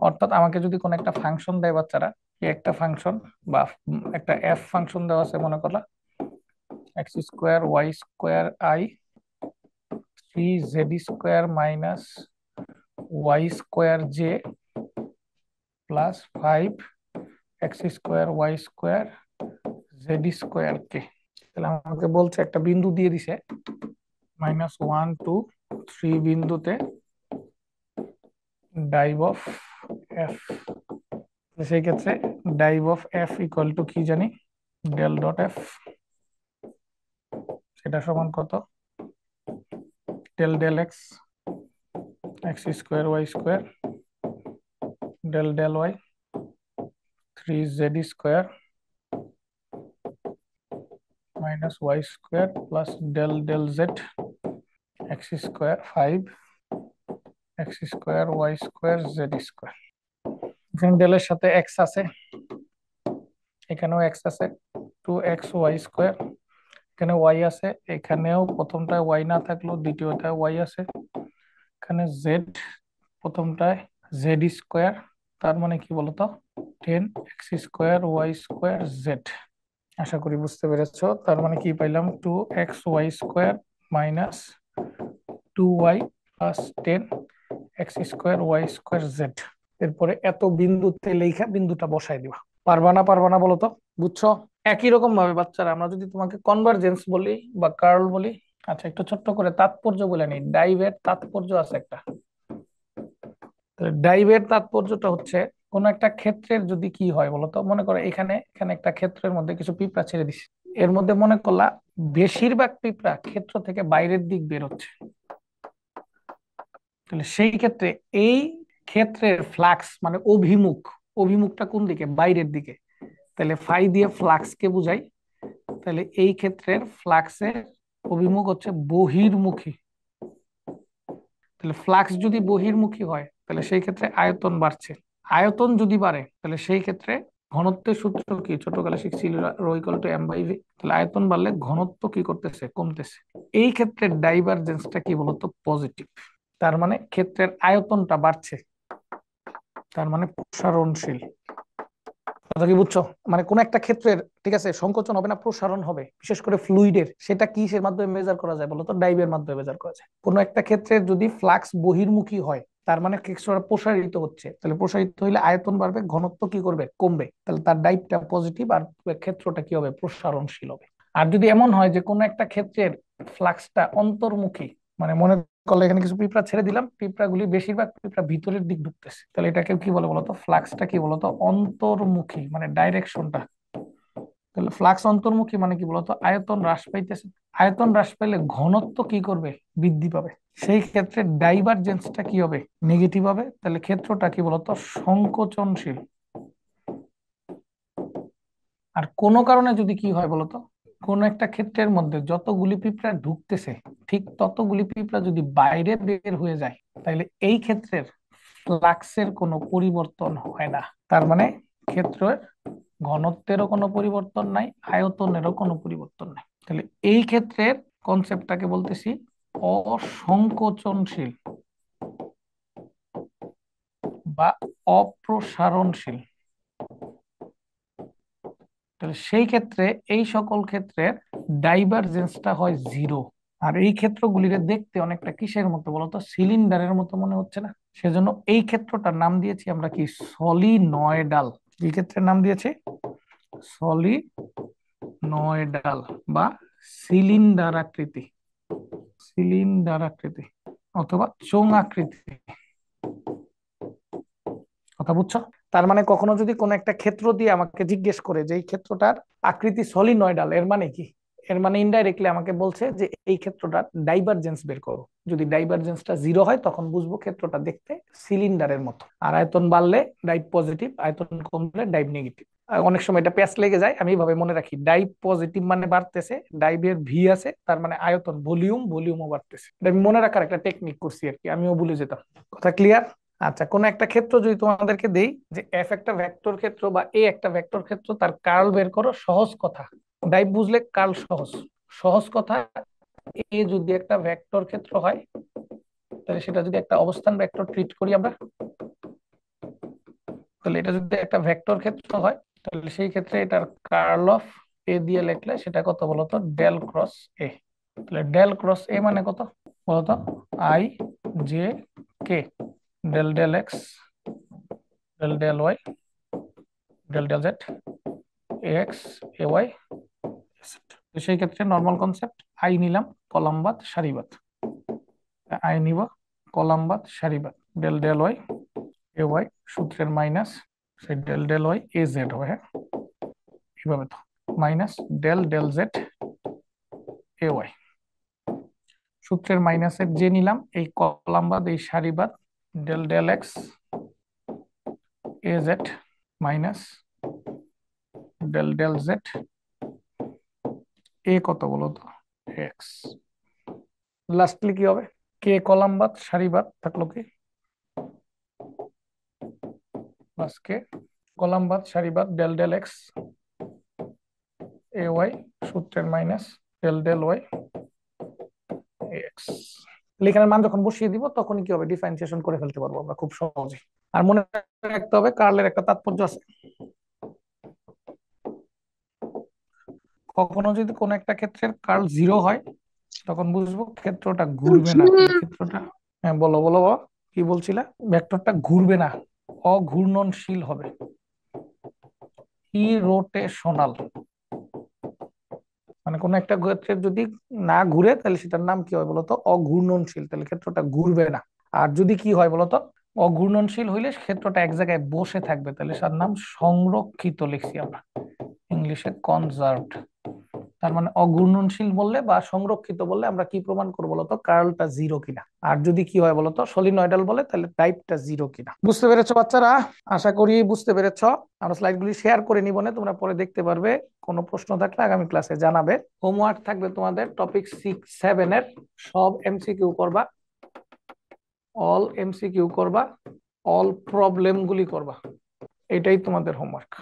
অর্থাৎ আমাকে যদি কোনো একটা ফাংশন দেয় বাচ্চারা, একটা ফাংশন বা একটা এফ ফাংশন দেওয়া আছে মনে করলা x square y square i 3z square minus y square j plus 5 x square y square z square k. তাহলে আমাকে বলছে একটা বিন্দু দিয়ে দিছে -1 2 3 বিন্দুতে ডাইভ অফ এফ। সেই ক্ষেত্রে div of f equal to কি জানি? Del dot f. সেটা সমান কত? Del del x x square y square del del y 3z square minus y square plus del del z x square 5 x square y square z square. এখানে ডেলের সাথে x আছে, এখানেও x আছে 2x y square, এখানে Y আছে, এখানেও প্রথমটায় Y না থাকলেও দ্বিতীয়টায় ওয়াই আছে, এখানে জেড প্রথমটায় জেড স্কোয়ার, তার মানে কি বলতো 10x square y square z. আশা করি বুঝতে পেরেছো। তার মানে কি পাইলাম? 2x y square minus 2y plus 10x square y square z. এরপরে এত বিন্দুতে লেখা বিন্দুটা বসাই দিবা। পারবা না? পারবা না বলো তো? বুঝছো? একই রকম ভাবে বাচ্চারা আমরা যদি তোমাকে কনভারজেন্স বলি বা কার্ল বলি, আচ্ছা একটু ছোট্ট করে তাৎপর্য বলে নিই। ডাইভের তাৎপর্য আছে একটা। ডাইভের তাৎপর্যটা হচ্ছে কোন একটা ক্ষেত্রের যদি কি হয় বলতো, মনে করো এখানে এখানে একটা ক্ষেত্রের মধ্যে কিছু পিঁপড়া ছেড়ে দিছি, এর মধ্যে মনে করলা বেশিরভাগ পিঁপড়া ক্ষেত্র থেকে বাইরের দিক বের হচ্ছে, তাহলে সেই ক্ষেত্রে এই ক্ষেত্রের ফ্লাক্স মানে অভিমুখ, অভিমুখটা কোন দিকে? বাইরের দিকে। তাহলে ফাই দিয়ে ফ্লাক্স কে বুঝাই, তাহলে এই ক্ষেত্রের ফ্লাক্সের অভিমুখ হচ্ছে বহির্মুখী। তাহলে ফ্লাক্স যদি বহির্মুখী হয় তাহলে সেই ক্ষেত্রে আয়তন বাড়ছে। আয়তন যদি বাড়ে তাহলে সেই ক্ষেত্রে ঘনত্বের সূত্র কি ছোটবেলা শিখছিল? Rho equal to m by v. তাহলে আয়তন বাড়লে ঘনত্ব কি করতেছে? কমতেছে। এই ক্ষেত্রে ডাইভারজেন্সটা কি বলতো? পজিটিভ। তার মানে ক্ষেত্রের আয়তনটা বাড়ছে, তার মানে প্রসারণশীল। কথা কি বুঝছো? মানে কোন একটা ক্ষেত্রের ঠিক আছে সংকোচন হবে না, প্রসারণ হবে, বিশেষ করে ফ্লুইডের। সেটা কিসের মাধ্যমে মেজার করা যায় বলতো? ডাইভের মাধ্যমে মেজার করা যায়। কোন একটা ক্ষেত্রে যদি ফ্লাক্স বহির্মুখী হয় তার মানে ক্ষেত্রটা প্রসারিত হচ্ছে, তাহলে প্রসারিত হইলে আয়তন বাড়বে, ঘনত্ব কি করবে? কমবে। তাহলে তার ডাইভটা পজিটিভ আর ক্ষেত্রটা কি হবে? প্রসারণশীল হবে। আর যদি এমন হয় যে কোন একটা ক্ষেত্রের ফ্লাক্সটা অন্তর্মুখী, মানে মনে করলে এখানে কিছু পিঁপড়া ছেড়ে দিলাম, পিঁপড়াগুলি বেশিরভাগ পিঁপড়া ভিতরের দিক ঢুকতেছে, তাহলে এটাকে কি বলে বলতো, ফ্লাক্সটা কি বলতো, অন্তর্মুখী, মানে ডাইরেকশনটা। তাহলে ফ্লাক্স অন্তর্মুখী মানে কি বলতো, আয়তন হ্রাস পাইতেছে। আয়তন হ্রাস পাইলে ঘনত্ব কি করবে, বৃদ্ধি পাবে। সেই ক্ষেত্রে ডাইভারজেন্সটা কি হবে, নেগেটিভ হবে। তাহলে ক্ষেত্রটা কি বলতো, সংকোচনশীল। আর কোনো কারণে যদি কি হয় বলতো, কোন একটা ক্ষেত্রের মধ্যে যতগুলি পিঁপড়া ঢুকতেছে ঠিক ততগুলি পিঁপড়া যদি বাইরে বের হয়ে যায়, তাহলে এই ক্ষেত্রের ফ্লাক্সের কোনো পরিবর্তন হয় না। তার মানে ক্ষেত্রের ঘনত্বেরও কোনো পরিবর্তন নাই, আয়তনেরও কোনো পরিবর্তন নাই। তাহলে এই ক্ষেত্রের কনসেপ্টটাকে বলতেছি অসংকোচনশীল বা অপ্রসারণশীল। তাহলে সেই ক্ষেত্রে এই সকল ক্ষেত্রের ডাইভারজেন্সটা হয় জিরো। আর এই ক্ষেত্রগুলিকে দেখতে অনেকটা কিসের মতো বলতো, সিলিন্ডারের মতো মনে হচ্ছে না? সেজন্য এই ক্ষেত্রটার নাম দিয়েছি আমরা কি, সলিনয়েডাল। এই ক্ষেত্রের নাম দিয়েছি সলিনয়েডাল বা সিলিন্ডার আকৃতি, সিলিন্ডার আকৃতি অথবা চোঙ আকৃতি। কথা বুঝছো? তার মানে কখনো যদি কোনো একটা ক্ষেত্র দিয়ে আমাকে জিজ্ঞেস করে যে এই ক্ষেত্রটার আকৃতি সলিনয়েডাল, এর মানে কি? এর মানে ইনডাইরেক্টলি আমাকে বলছে যে এই ক্ষেত্রটার ডাইভারজেন্স বের করো। যদি ডাইভারজেন্সটা জিরো হয় তখন বুঝবো ক্ষেত্রটা দেখতে সিলিন্ডারের মতো। আর আয়তন বাড়লে ডাইভ পজিটিভ, আয়তন কমলে ডাইভ নেগেটিভ। অনেক সময় এটা প্যাচ লেগে যায়, আমি এইভাবে মনে রাখি, ডাইভ পজিটিভ মানে বাড়তেছে, ডাইভের ভি আছে, তার মানে আয়তন ভলিউমও বাড়তেছে। এটা আমি মনে রাখার একটা টেকনিক করছি আর কি, আমিও ভুলে যেতাম। কথা ক্লিয়ার? আচ্ছা, কোন একটা ক্ষেত্র যদি তোমাদেরকে দেই যে এফ একটা ভেক্টর ক্ষেত্র বা এ একটা ভেক্টর ক্ষেত্র, তার কার্ল বের করো, সহজ কথা। ডাইভ বুঝলে কার্ল সহজ। সহজ কথা, এ যদি একটা ভেক্টর ক্ষেত্র হয়, তাহলে সেটা যদি একটা অবস্থান ভেক্টর ট্রিট করি আমরা, তাহলে এটা যদি একটা ভেক্টর ক্ষেত্র হয়, তাহলে সেই ক্ষেত্রে এটার কার্ল অফ এ দিয়ে লিখলে সেটা কত বলতো, ডেল ক্রস এ। তাহলে ডেল ক্রস এ মানে কত বলতো, i j k, del del x, del del y, del del z, x এ ওয়াই। তো সেই ক্ষেত্রে নর্মাল কনসেপ্ট, আই নিলাম কলাম বাদ সারি বাদ, আই নিব কলাম বাদ সারি বাদ, ডেল ডেল ওয়াই এ ওয়াই, সূত্রের মাইনাস সেই ডেল ডেল ওয়াই এ জেড হবে, হ্যাঁ এইভাবে তো, মাইনাস ডেল ডেল জেড এ ওয়াই, সূত্রের মাইনাসের যে নিলাম, এই কলাম বাদ এই সারি বাদ, del del x A z minus del del z A কত বলো তো, এক্স। লাস্টলি কি হবে, কে কলাম বাদ সারি বাদ থাকলো কি, প্লাস কে কলাম বাদ সারি বাদ, ডেল ডেল এক্স এ ওয়াই, সূত্রের minus del del y x. এখানের মান যখন বসিয়ে দিব তখন কি হবে, ডিফারেন্সিয়েশন করে ফেলতে পারবো আমরা খুব সহজে। আর মনে রাখতে হবে কার্লের একটা তাৎপর্য আছে। কখনো যদি কোন একটা ক্ষেত্রের কার্ল জিরো হয়, তখন বুঝবো ক্ষেত্রটা ঘুরবে না। তাহলে ক্ষেত্রটা, হ্যাঁ বলো বলো বাবা, কি বলছিলা? ভেক্টরটা ঘুরবে না, অঘূর্ণনশীল হবে, ইরোটেশনাল। মানে কোন একটা ক্ষেত্রে যদি না ঘুরে তাহলে সেটার নাম কি হয় বলতো, অঘূর্ণনশীল। তাহলে ক্ষেত্রটা ঘুরবে না। আর যদি কি হয় বলতো, অঘূর্ণনশীল হইলে ক্ষেত্রটা এক জায়গায় বসে থাকবে, তাহলে তার নাম সংরক্ষিত, লিখছি আমরা ইংলিশে কনজার্ভড। তার মানে অঘূর্ণনশীল বললে বা সংরক্ষিত বললে আমরা কি প্রমাণ করবো বলতো, কার্লটা জিরো কিনা। আর যদি কি হয় বলতো, সলিনয়েডাল বলে, তাহলে টাইপটা জিরো কিনা। বুঝতে পেরেছো বাচ্চারা? আশা করি বুঝতে পেরেছো। আমরা স্লাইডগুলি শেয়ার করে নিব না, তোমরা পরে দেখতে পারবে। কোনো প্রশ্ন থাকলে আগামী ক্লাসে জানাবে। হোমওয়ার্ক থাকবে তোমাদের টপিক 6-7 এর সব এমসিকিউ করবা, অল এমসিকিউ করবা, অল প্রবলেম গুলি করবা। এটাই তোমাদের হোমওয়ার্ক।